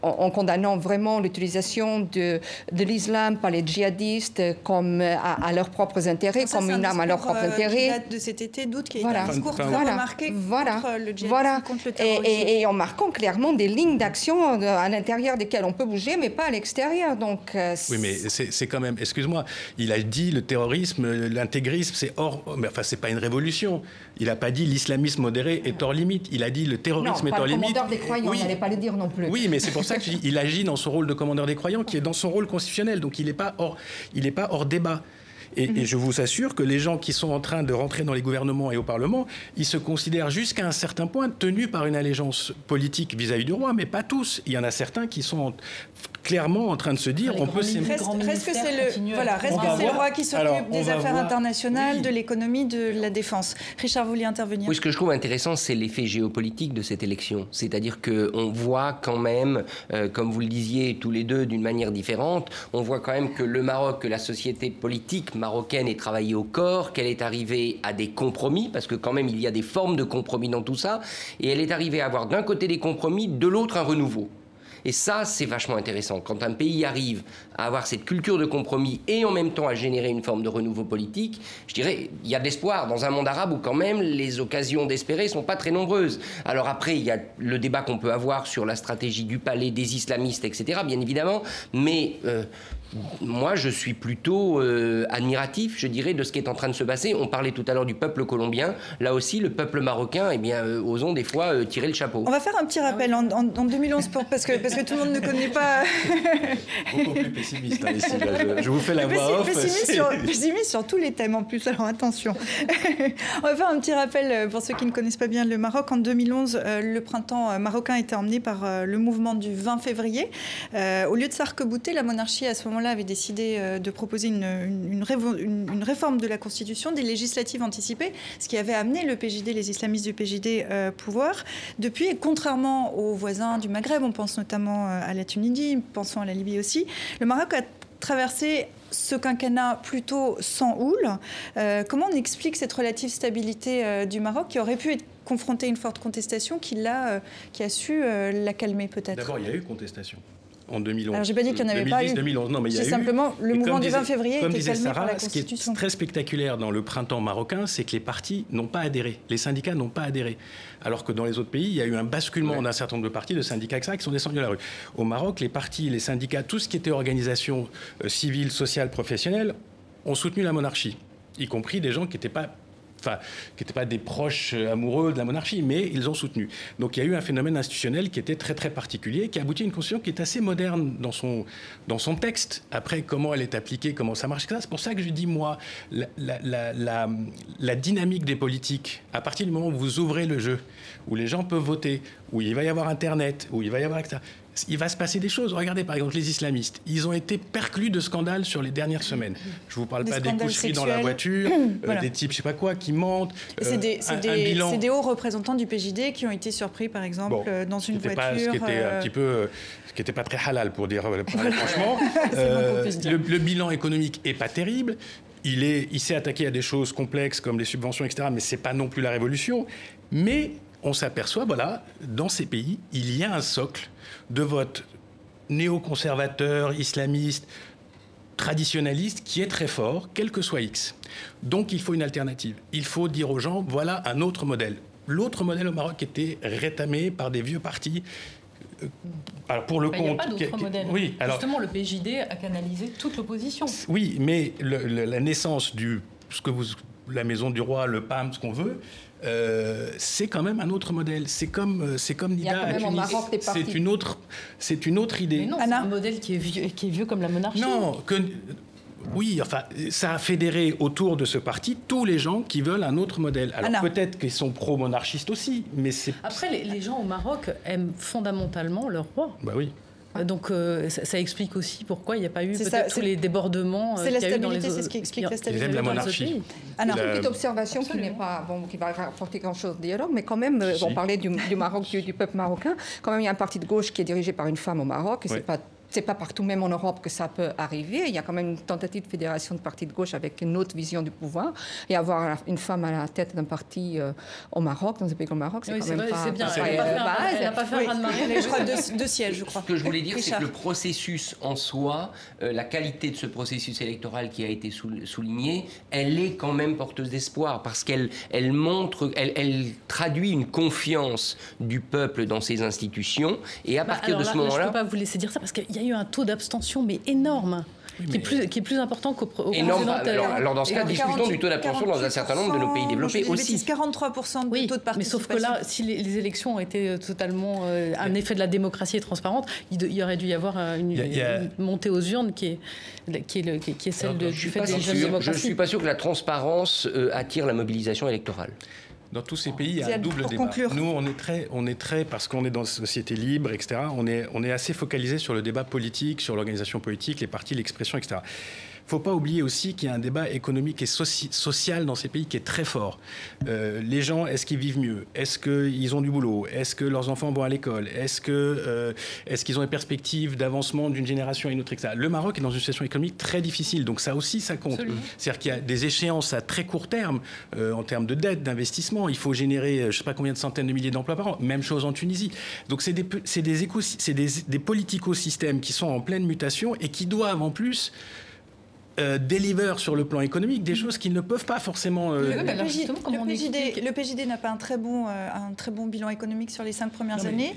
en condamnant vraiment l'utilisation de l'islam par les djihadistes comme à leurs propres intérêts, comme une arme à leurs propres intérêts. Date de cet été d'août, qui est un discours très remarqué contre le djihadisme, contre le terrorisme. Et en marquant clairement des lignes d'action à l'intérieur desquelles on peut bouger, mais pas à l'extérieur. Donc, oui, mais c'est quand même... Excuse-moi, il a dit le terrorisme, l'intégrisme, c'est hors... Mais enfin, c'est pas une révolution. Il n'a pas dit l'islamisme modéré est hors limite. Il a dit le terrorisme est hors limite. Non, pas le commandeur des croyants, il n'allait pas le dire non plus. Oui, mais c'est pour ça qu'il agit dans son rôle de commandeur des croyants, qui est dans son rôle constitutionnel. Donc il n'est pas hors débat. Et je vous assure que les gens qui sont en train de rentrer dans les gouvernements et au Parlement, ils se considèrent jusqu'à un certain point tenus par une allégeance politique vis-à-vis du roi, mais pas tous. Il y en a certains qui sont clairement en train de se dire on peut s'aimer. Reste que c'est le roi qui s'occupe des affaires internationales, de l'économie, de la défense. Richard, vous vouliez intervenir? Oui, ce que je trouve intéressant, c'est l'effet géopolitique de cette élection. C'est-à-dire qu'on voit quand même, comme vous le disiez tous les deux d'une manière différente, on voit quand même que le Maroc, que la société politique marocaine est travaillée au corps, qu'elle est arrivée à des compromis, parce que quand même il y a des formes de compromis dans tout ça, et elle est arrivée à avoir d'un côté des compromis, de l'autre un renouveau. Et ça, c'est vachement intéressant. Quand un pays arrive à avoir cette culture de compromis et en même temps à générer une forme de renouveau politique, je dirais, il y a de l'espoir dans un monde arabe où quand même les occasions d'espérer ne sont pas très nombreuses. Alors après, il y a le débat qu'on peut avoir sur la stratégie du palais, des islamistes, etc., bien évidemment, mais... moi, je suis plutôt admiratif, je dirais, de ce qui est en train de se passer. On parlait tout à l'heure du peuple colombien. Là aussi, le peuple marocain, eh bien, osons des fois tirer le chapeau. On va faire un petit rappel en 2011, parce que tout le monde ne connaît pas... Beaucoup plus pessimiste, hein, ici. Là, je vous fais la voix off. Pessimiste sur tous les thèmes, en plus, alors attention. On va faire un petit rappel pour ceux qui ne connaissent pas bien le Maroc. En 2011, le printemps marocain était emmené par le mouvement du 20 février. Au lieu de s'arc-bouter, la monarchie, à ce moment-là, moment-là, avait décidé de proposer une réforme de la Constitution, des législatives anticipées, ce qui avait amené le PJD, les islamistes du PJD, pouvoir. Depuis, et contrairement aux voisins du Maghreb, on pense notamment à la Tunisie, pensons à la Libye aussi, le Maroc a traversé ce quinquennat plutôt sans houle. Comment on explique cette relative stabilité du Maroc qui aurait pu être confronté à une forte contestation qui a su la calmer peut-être? D'abord, il y a eu contestation. En 2011. Alors, j'ai pas dit qu'il n'y en avait pas eu. 2011, non, mais il y a eu. Simplement, le mouvement du 20 février comme était disait calmé Sarah, par la ce qui Constitution. est très spectaculaire dans le printemps marocain, c'est que les partis n'ont pas adhéré. Les syndicats n'ont pas adhéré. Alors que dans les autres pays, il y a eu un basculement d'un certain nombre de partis, de syndicats, etc., qui sont descendus à la rue. Au Maroc, les partis, les syndicats, tout ce qui était organisation civile, sociale, professionnelle, ont soutenu la monarchie, y compris des gens qui n'étaient pas des proches amoureux de la monarchie, mais ils ont soutenu. Donc il y a eu un phénomène institutionnel qui était très très particulier, qui a abouti à une constitution qui est assez moderne dans son texte. Après, comment elle est appliquée, comment ça marche, c'est pour ça que je dis, moi, la dynamique des politiques, à partir du moment où vous ouvrez le jeu, où les gens peuvent voter, où il va y avoir Internet, où il va y avoir etc., il va se passer des choses. Regardez, par exemple, les islamistes. Ils ont été perclus de scandales sur les dernières semaines. Je ne vous parle pas des coucheries dans la voiture, voilà. Des types, je ne sais pas quoi, qui mentent. C'est des hauts représentants du PJD qui ont été surpris, par exemple, dans une voiture. Ce qui était un petit peu... Ce qui n'était pas très halal, pour dire franchement. Le bilan économique n'est pas terrible. Il s'est attaqué à des choses complexes comme les subventions, etc. Mais ce n'est pas non plus la révolution. Mais on s'aperçoit, voilà, dans ces pays, il y a un socle de vote néoconservateur, islamiste, traditionnaliste, qui est très fort, quel que soit X. Donc il faut une alternative. Il faut dire aux gens, voilà un autre modèle. L'autre modèle au Maroc était rétamé par des vieux partis. Alors pour le compte... Il n'y a pas d'autre modèle. Oui, alors, justement, le PJD a canalisé toute l'opposition. Oui, mais la naissance du... la maison du roi, le PAM, ce qu'on veut... c'est quand même un autre modèle. C'est comme Nida à Tunis. C'est une autre idée. Mais non, c'est un modèle qui est vieux comme la monarchie. Non, oui, enfin, ça a fédéré autour de ce parti tous les gens qui veulent un autre modèle. Alors peut-être qu'ils sont pro-monarchistes aussi, mais c'est... Après, les gens au Maroc aiment fondamentalement leur roi. Bah oui. Donc ça explique aussi pourquoi il n'y a pas eu peut-être tous les débordements qu'il y a eu dans les autres. C'est ce qui explique la stabilité. Ils aiment la monarchie. Une petite observation qui n'est pas qui va rapporter grand-chose dialogue, mais quand même, on parlait du Maroc, du peuple marocain. Quand même, il y a un parti de gauche qui est dirigé par une femme au Maroc. Et c'est pas partout, même en Europe, que ça peut arriver. Il y a quand même une tentative de fédération de partis de gauche avec une autre vision du pouvoir. Et avoir une femme à la tête d'un parti au Maroc, dans un pays comme le Maroc, c'est quand même pas... C'est bien, elle n'a pas fait un raz-de-marée. Je crois deux sièges, je crois. Ce que je voulais dire, c'est que le processus en soi, la qualité de ce processus électoral qui a été souligné, elle est quand même porteuse d'espoir, parce qu'elle montre, elle traduit une confiance du peuple dans ses institutions. Et à partir de ce moment-là... Je ne peux pas vous laisser dire ça, parce qu'il y a eu un taux d'abstention, mais énorme. Oui, qui est plus important qu'au précédent. Alors dans ce cas, discutons du taux d'abstention dans un certain nombre de nos pays développés aussi. 43% de taux de participation. Mais sauf que là, si les élections ont été totalement un effet de la démocratie et transparente, il y aurait dû y avoir une montée aux urnes qui est celle du fait des jeunes démocraties. Je ne suis pas sûr que la transparence attire la mobilisation électorale. Dans tous ces pays, il y a un double débat. Nous, on est très, parce qu'on est dans une société libre, etc., on est assez focalisé sur le débat politique, sur l'organisation politique, les partis, l'expression, etc. Il ne faut pas oublier aussi qu'il y a un débat économique et social dans ces pays qui est très fort. Les gens, est-ce qu'ils vivent mieux? Est-ce qu'ils ont du boulot? Est-ce que leurs enfants vont à l'école? Est-ce qu'ils ont des perspectives d'avancement d'une génération à une autre, etc. Le Maroc est dans une situation économique très difficile, donc ça aussi, ça compte. C'est-à-dire qu'il y a des échéances à très court terme, en termes de dette, d'investissement. Il faut générer, je ne sais pas combien de centaines de milliers d'emplois par an. Même chose en Tunisie. Donc c'est des politico-systèmes qui sont en pleine mutation et qui doivent en plus... deliver sur le plan économique des choses qu'ils ne peuvent pas forcément... Le PJD n'a pas un très bon bilan économique sur les 5 premières années.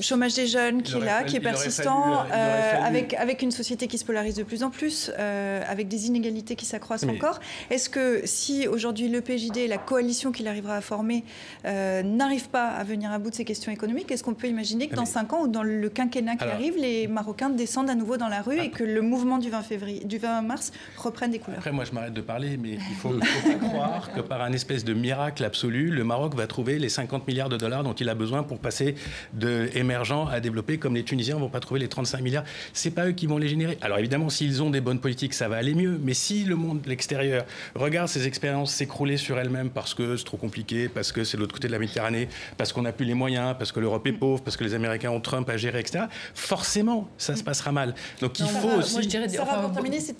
Chômage des jeunes qui est là, qui est persistant, avec une société qui se polarise de plus en plus, avec des inégalités qui s'accroissent encore. Est-ce que si aujourd'hui le PJD, la coalition qu'il arrivera à former, n'arrive pas à venir à bout de ces questions économiques, est-ce qu'on peut imaginer que dans 5 ans ou dans le quinquennat qui arrive, les Marocains descendent à nouveau dans la rue et que le mouvement du 20 février, du 20 mars reprennent des couleurs. Après, moi, je m'arrête de parler, mais il faut pas croire que par un espèce de miracle absolu, le Maroc va trouver les 50 milliards de dollars dont il a besoin pour passer de émergent à développé, comme les Tunisiens ne vont pas trouver les 35 milliards. C'est pas eux qui vont les générer. Alors évidemment, s'ils ont des bonnes politiques, ça va aller mieux. Mais si le monde de l'extérieur regarde ces expériences s'écrouler sur elles-mêmes parce que c'est trop compliqué, parce que c'est de l'autre côté de la Méditerranée, parce qu'on n'a plus les moyens, parce que l'Europe est pauvre, parce que les Américains ont Trump à gérer, etc., forcément, ça se passera mal. Donc il faut aussi... Moi, je dirais...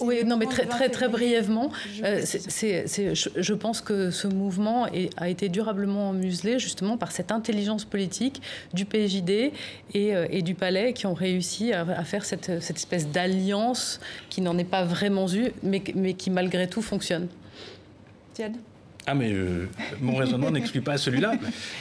Oui, non, mais très brièvement, je pense que ce mouvement a été durablement muselé justement par cette intelligence politique du PJD et du Palais qui ont réussi à faire cette espèce d'alliance qui n'en est pas vraiment une, mais qui malgré tout fonctionne. Diane ? Ah mais mon raisonnement n'exclut pas celui-là.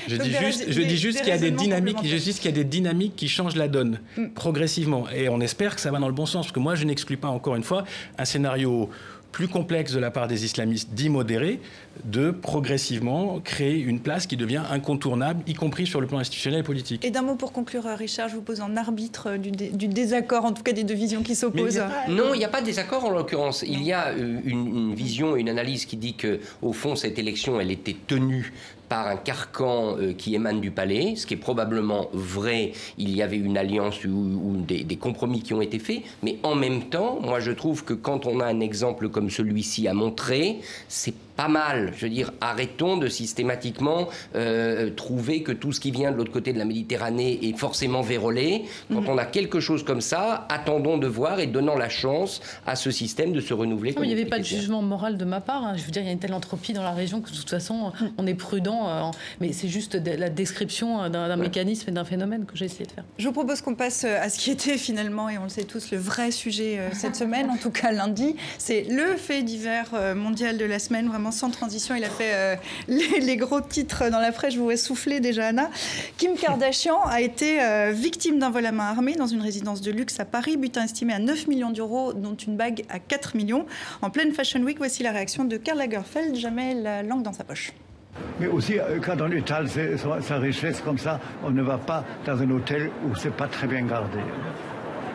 Je dis juste qu'il y a des dynamiques. Je dis qu'il y a des dynamiques qui changent la donne progressivement, et on espère que ça va dans le bon sens. Parce que moi, je n'exclus pas encore une fois un scénario plus complexe de la part des islamistes dits modérés, de progressivement créer une place qui devient incontournable, y compris sur le plan institutionnel et politique. Et d'un mot pour conclure, Richard, je vous pose en arbitre du désaccord, en tout cas des deux visions qui s'opposent. Non, il n'y a pas de désaccord en l'occurrence. Il y a une vision, une analyse qui dit qu'au fond, cette élection, elle était tenue par un carcan qui émane du palais, ce qui est probablement vrai. Il y avait une alliance ou des compromis qui ont été faits, mais en même temps, moi je trouve que quand on a un exemple comme celui-ci à montrer, c'est pas mal. Je veux dire, arrêtons de systématiquement trouver que tout ce qui vient de l'autre côté de la Méditerranée est forcément vérolé. Quand on a quelque chose comme ça, attendons de voir et donnant la chance à ce système de se renouveler. Il n'y avait pas de jugement moral de ma part. Hein. Je veux dire, il y a une telle entropie dans la région que de toute façon, on est prudent. Mais c'est juste la description d'un mécanisme et d'un phénomène que j'ai essayé de faire. Je vous propose qu'on passe à ce qui était finalement, et on le sait tous, le vrai sujet cette semaine, en tout cas lundi. C'est le fait divers mondial de la semaine, vraiment sans transition. Il a fait les gros titres dans la presse. Je vous ai soufflé déjà, Anna. Kim Kardashian a été victime d'un vol à main armée dans une résidence de luxe à Paris. Butin estimé à 9 millions d'euros, dont une bague à 4 millions. En pleine Fashion Week, voici la réaction de Karl Lagerfeld, jamais la langue dans sa poche. Mais aussi, quand on étale sa richesse comme ça, on ne va pas dans un hôtel où c'est pas très bien gardé.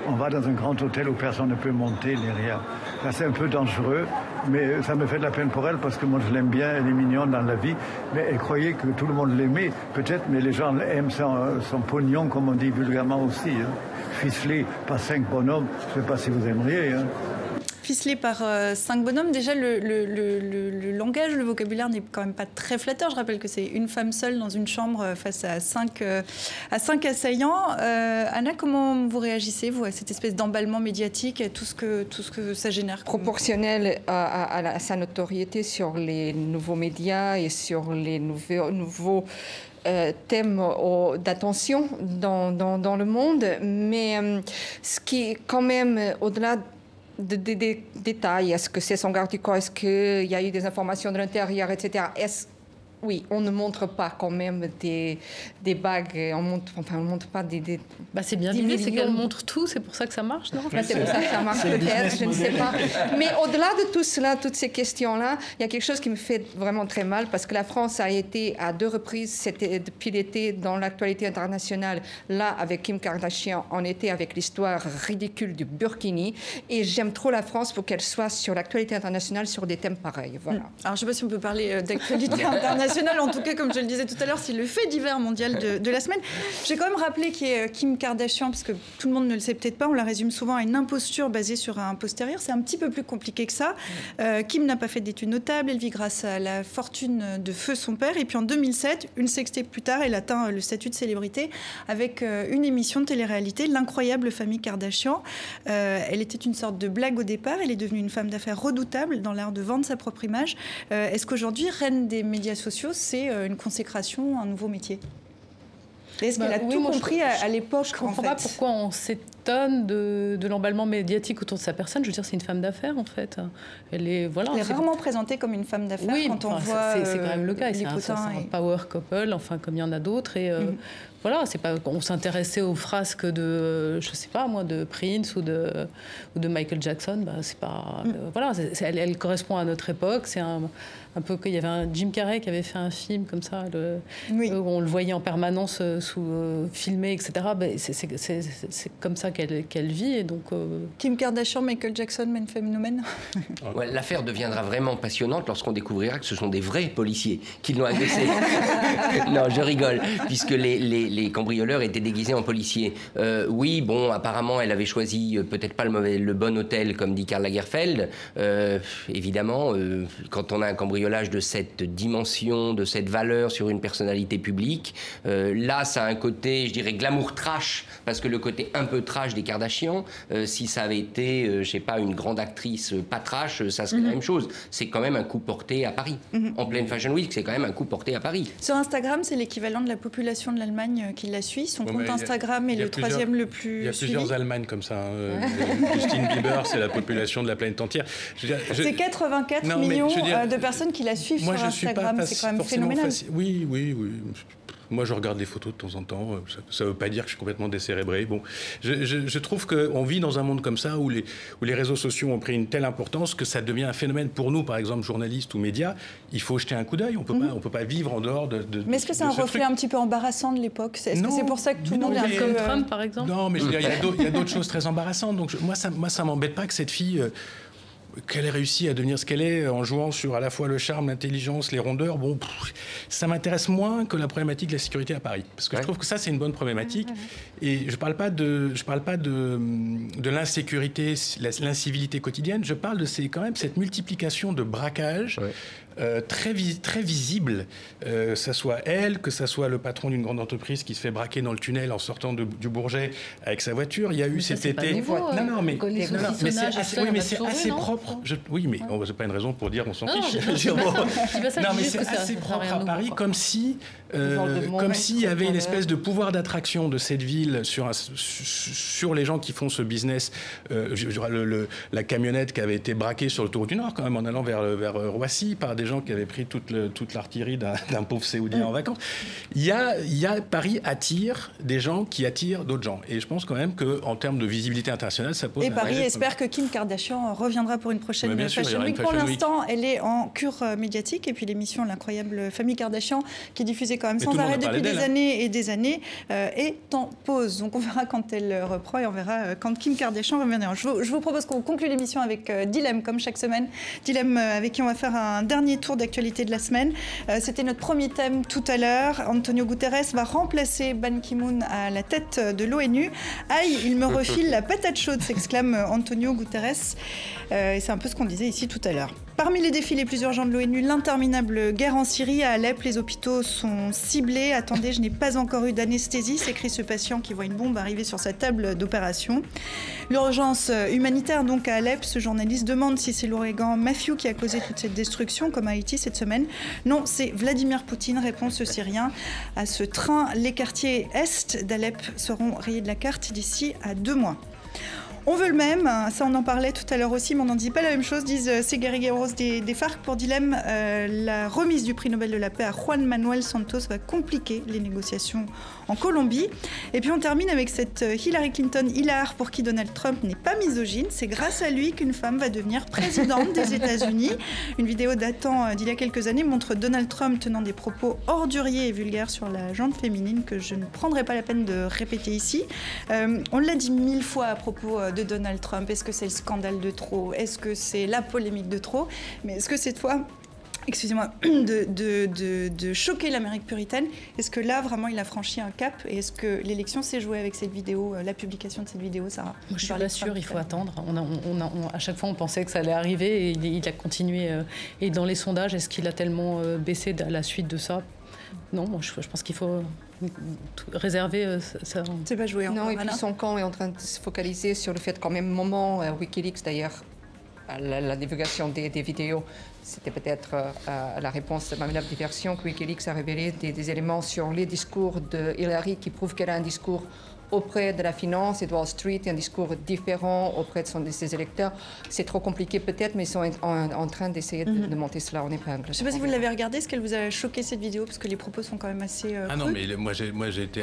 On va dans un grand hôtel où personne ne peut monter ni rien. Là, c'est un peu dangereux, mais ça me fait de la peine pour elle parce que moi, je l'aime bien, elle est mignonne dans la vie. Mais elle croyait que tout le monde l'aimait, peut-être, mais les gens aiment son pognon, comme on dit vulgairement aussi. Hein. Ficelé par 5 bonhommes, je ne sais pas si vous aimeriez. Hein. Ficelé par 5 bonhommes. Déjà, le langage, le vocabulaire n'est quand même pas très flatteur. Je rappelle que c'est une femme seule dans une chambre face à 5 assaillants. Anna, comment vous réagissez, vous, à cette espèce d'emballement médiatique, à tout ce que ça génère? Proportionnel à sa notoriété sur les nouveaux médias et sur les nouveaux thème d'attention dans le monde. Mais ce qui est quand même au-delà des détails, est-ce que c'est son garde du corps, est-ce qu'il y a eu des informations de l'intérieur, etc. Oui, on ne montre pas quand même des bagues, on montre pas des c'est bien l'idée, c'est qu'elle montre tout, c'est pour ça que ça marche, non? C'est pour ça que ça marche peut-être, je ne sais pas. Mais au-delà de tout cela, toutes ces questions-là, il y a quelque chose qui me fait vraiment très mal, parce que la France a été à 2 reprises, c'était depuis l'été, dans l'actualité internationale, là avec Kim Kardashian, en été avec l'histoire ridicule du burkini, et j'aime trop la France pour qu'elle soit sur l'actualité internationale sur des thèmes pareils. Voilà. Alors je ne sais pas si on peut parler d'actualité internationale. En tout cas, comme je le disais tout à l'heure, c'est le fait divers mondial de la semaine. J'ai quand même rappelé qui est Kim Kardashian, parce que tout le monde ne le sait peut-être pas, on la résume souvent à une imposture basée sur un postérieur. C'est un petit peu plus compliqué que ça. Kim n'a pas fait d'études notables, elle vit grâce à la fortune de feu son père. Et puis en 2007, une sextape plus tard, elle atteint le statut de célébrité avec une émission de télé-réalité, L'incroyable famille Kardashian. Elle était une sorte de blague au départ, elle est devenue une femme d'affaires redoutable dans l'art de vendre sa propre image. Est-ce qu'aujourd'hui, reine des médias sociaux, c'est une consécration, un nouveau métier? Est-ce qu'elle a tout compris à l'époque? Je ne comprends pas pourquoi on s'étonne de l'emballement médiatique autour de sa personne. Je veux dire, c'est une femme d'affaires, en fait. Elle est rarement présentée comme une femme d'affaires quand on voit c'est quand même le cas. C'est un power couple, enfin, comme il y en a d'autres. Et voilà, c'est pas, on s'intéressait aux frasques de, je sais pas moi, de Prince ou de Michael Jackson. C'est pas, voilà, elle correspond à notre époque. C'est un peu qu'il y avait un Jim Carrey qui avait fait un film comme ça, où on le voyait en permanence filmé, etc. C'est comme ça qu'elle vit. Et donc, Kim Kardashian, Michael Jackson, même phénomène. Ouais, l'affaire deviendra vraiment passionnante lorsqu'on découvrira que ce sont des vrais policiers qui l'ont agressé. Non, je rigole, puisque les cambrioleurs étaient déguisés en policiers. Oui, bon, apparemment, elle avait choisi peut-être pas le bon hôtel, comme dit Karl Lagerfeld. Évidemment, quand on a un cambriolage de cette dimension, de cette valeur sur une personnalité publique, là, ça a un côté, je dirais, glamour trash, parce que le côté un peu trash des Kardashians, si ça avait été, je sais pas, une grande actrice pas trash, ça serait la même chose. C'est quand même un coup porté à Paris. En pleine Fashion Week, c'est quand même un coup porté à Paris. Sur Instagram, c'est l'équivalent de la population de l'Allemagne qui la suit. Son compte Instagram est le troisième le plus Il y a suivi. plusieurs Allemagnes comme ça. Justin Bieber, c'est la population de la planète entière. C'est 84 millions de personnes qui la suivent sur Instagram. C'est quand même phénoménal. Oui. Moi, je regarde des photos de temps en temps. Ça ne veut pas dire que je suis complètement décérébré. Bon, je trouve qu'on vit dans un monde comme ça où les réseaux sociaux ont pris une telle importance que ça devient un phénomène pour nous, par exemple, journalistes ou médias. Il faut jeter un coup d'œil. On peut pas vivre en dehors de Mais est-ce que c'est un reflet un petit peu embarrassant de l'époque? Est-ce que c'est pour ça que tout le monde est un peu... Comme Trump, par exemple? Non, mais il y a d'autres choses très embarrassantes. Donc moi, ça m'embête pas que cette fille... qu'elle ait réussi à devenir ce qu'elle est en jouant sur à la fois le charme, l'intelligence, les rondeurs. Bon, ça m'intéresse moins que la problématique de la sécurité à Paris, parce que je trouve que ça c'est une bonne problématique. Et je parle pas de l'insécurité, l'incivilité quotidienne. Je parle de quand même cette multiplication de braquages. Très visible, que ça soit elle, que ça soit le patron d'une grande entreprise qui se fait braquer dans le tunnel en sortant du Bourget avec sa voiture. Il y a eu cet été. Mais c'est assez propre. Oui, mais c'est pas une raison pour dire on s'en fiche. Non, mais c'est assez propre à Paris, comme s'il y avait une espèce de pouvoir d'attraction de cette ville sur les gens qui font ce business. La camionnette qui avait été braquée sur l'autoroute du Nord, quand même, en allant vers Roissy par des gens qui avaient pris toute l'artillerie d'un pauvre Séoudien en vacances. Paris attire des gens qui attirent d'autres gens. Et je pense quand même qu'en termes de visibilité internationale, ça pose... Et Paris espère que Kim Kardashian reviendra pour une prochaine Fashion Week. Pour l'instant, elle est en cure médiatique. Et puis l'émission L'incroyable famille Kardashian, qui est diffusée quand même sans arrêt depuis des années et des années, est en pause. Donc on verra quand elle reprend et on verra quand Kim Kardashian reviendra. Je vous propose qu'on conclue l'émission avec Dilemme, comme chaque semaine. Dilemme avec qui on va faire un dernier tour d'actualité de la semaine. C'était notre premier thème tout à l'heure. Antonio Guterres va remplacer Ban Ki-moon à la tête de l'ONU. Aïe, il me refile la patate chaude, s'exclame Antonio Guterres. Et c'est un peu ce qu'on disait ici tout à l'heure. Parmi les défis les plus urgents de l'ONU, l'interminable guerre en Syrie. À Alep, les hôpitaux sont ciblés. Attendez, je n'ai pas encore eu d'anesthésie, s'écrit ce patient qui voit une bombe arriver sur sa table d'opération. L'urgence humanitaire donc à Alep. Ce journaliste demande si c'est l'ouragan Matthew qui a causé toute cette destruction, comme à Haïti cette semaine. Non, c'est Vladimir Poutine, répond ce Syrien. À ce train, les quartiers est d'Alep seront rayés de la carte d'ici à 2 mois. On veut le même, ça on en parlait tout à l'heure aussi, mais on n'en dit pas la même chose, disent ces guerrilleros des FARC. Pour Dilemme, la remise du prix Nobel de la paix à Juan Manuel Santos va compliquer les négociations en Colombie. Et puis on termine avec cette Hillary Clinton hilar pour qui Donald Trump n'est pas misogyne. C'est grâce à lui qu'une femme va devenir présidente des États-Unis. Une vidéo datant d'il y a quelques années montre Donald Trump tenant des propos orduriers et vulgaires sur la gente féminine que je ne prendrai pas la peine de répéter ici. On l'a dit 1000 fois à propos de Donald Trump. Est-ce que c'est le scandale de trop? Est-ce que c'est la polémique de trop? Mais est-ce que cette fois, excusez-moi, de choquer l'Amérique puritaine, est-ce que là, vraiment, il a franchi un cap? Et est-ce que l'élection s'est jouée avec cette vidéo, la publication de cette vidéo, Sarah? Moi, je suis pas sûre, il faut attendre. À chaque fois, on pensait que ça allait arriver et il a continué. Et dans les sondages, est-ce qu'il a tellement baissé à la suite de ça? Non, moi, je pense qu'il faut réserver ça. C'est pas joué encore. Non, et puis son camp est en train de se focaliser sur le fait qu'en même moment, Wikileaks d'ailleurs, la divulgation des vidéos, c'était peut-être la réponse à la diversion que Wikileaks a révélé des éléments sur les discours de Hillary qui prouvent qu'elle a un discours auprès de la finance et de Wall Street, un discours différent auprès de ses électeurs. C'est trop compliqué peut-être, mais ils sont en train d'essayer de monter cela en épingle. Je ne sais pas si vous l'avez regardé, est-ce qu'elle vous a choqué cette vidéo? Parce que les propos sont quand même assez crus. Non, mais moi j'ai été...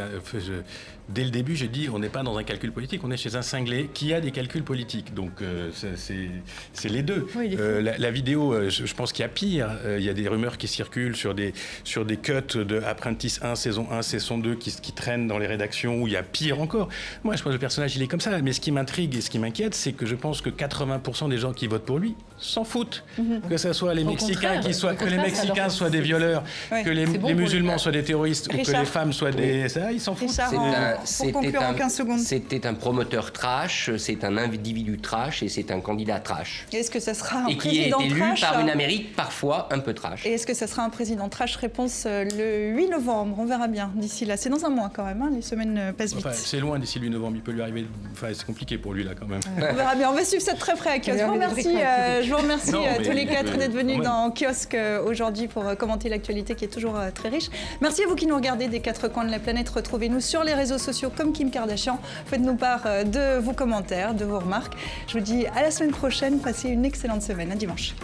dès le début, j'ai dit, on n'est pas dans un calcul politique, on est chez un cinglé qui a des calculs politiques. Donc c'est les deux. Oui, la vidéo, je pense qu'il y a pire. Il y a des rumeurs qui circulent sur des cuts de Apprentice 1, saison 1, saison 2 qui traînent dans les rédactions, où il y a pire encore. Moi, je pense que le personnage, il est comme ça. Mais ce qui m'intrigue et ce qui m'inquiète, c'est que je pense que 80% des gens qui votent pour lui s'en foutent. Que ce soit les Mexicains, que les Mexicains soient des violeurs, que les musulmans soient des terroristes, ou que les femmes soient des... Ça, ils s'en foutent. C'était un promoteur trash, c'est un individu trash et c'est un candidat trash. Est-ce que ça sera un et qui est élu par une Amérique parfois un peu trash. Et est-ce que ça sera un président trash? Réponse le 8 novembre. On verra bien d'ici là. C'est dans un mois quand même, hein. Les semaines passent vite. C'est loin d'ici le 8 novembre. Il peut lui arriver... c'est compliqué pour lui là quand même. On verra bien. On va suivre ça de très près à Kiosque. Je vous remercie tous les quatre d'être venus dans Kiosque aujourd'hui pour commenter l'actualité qui est toujours très riche. Merci à vous qui nous regardez des quatre coins de la planète. Retrouvez-nous sur les réseaux sociaux comme Kim Kardashian. Faites-nous part de vos commentaires, de vos remarques. Je vous dis à la semaine prochaine. Passez une excellente semaine. À dimanche.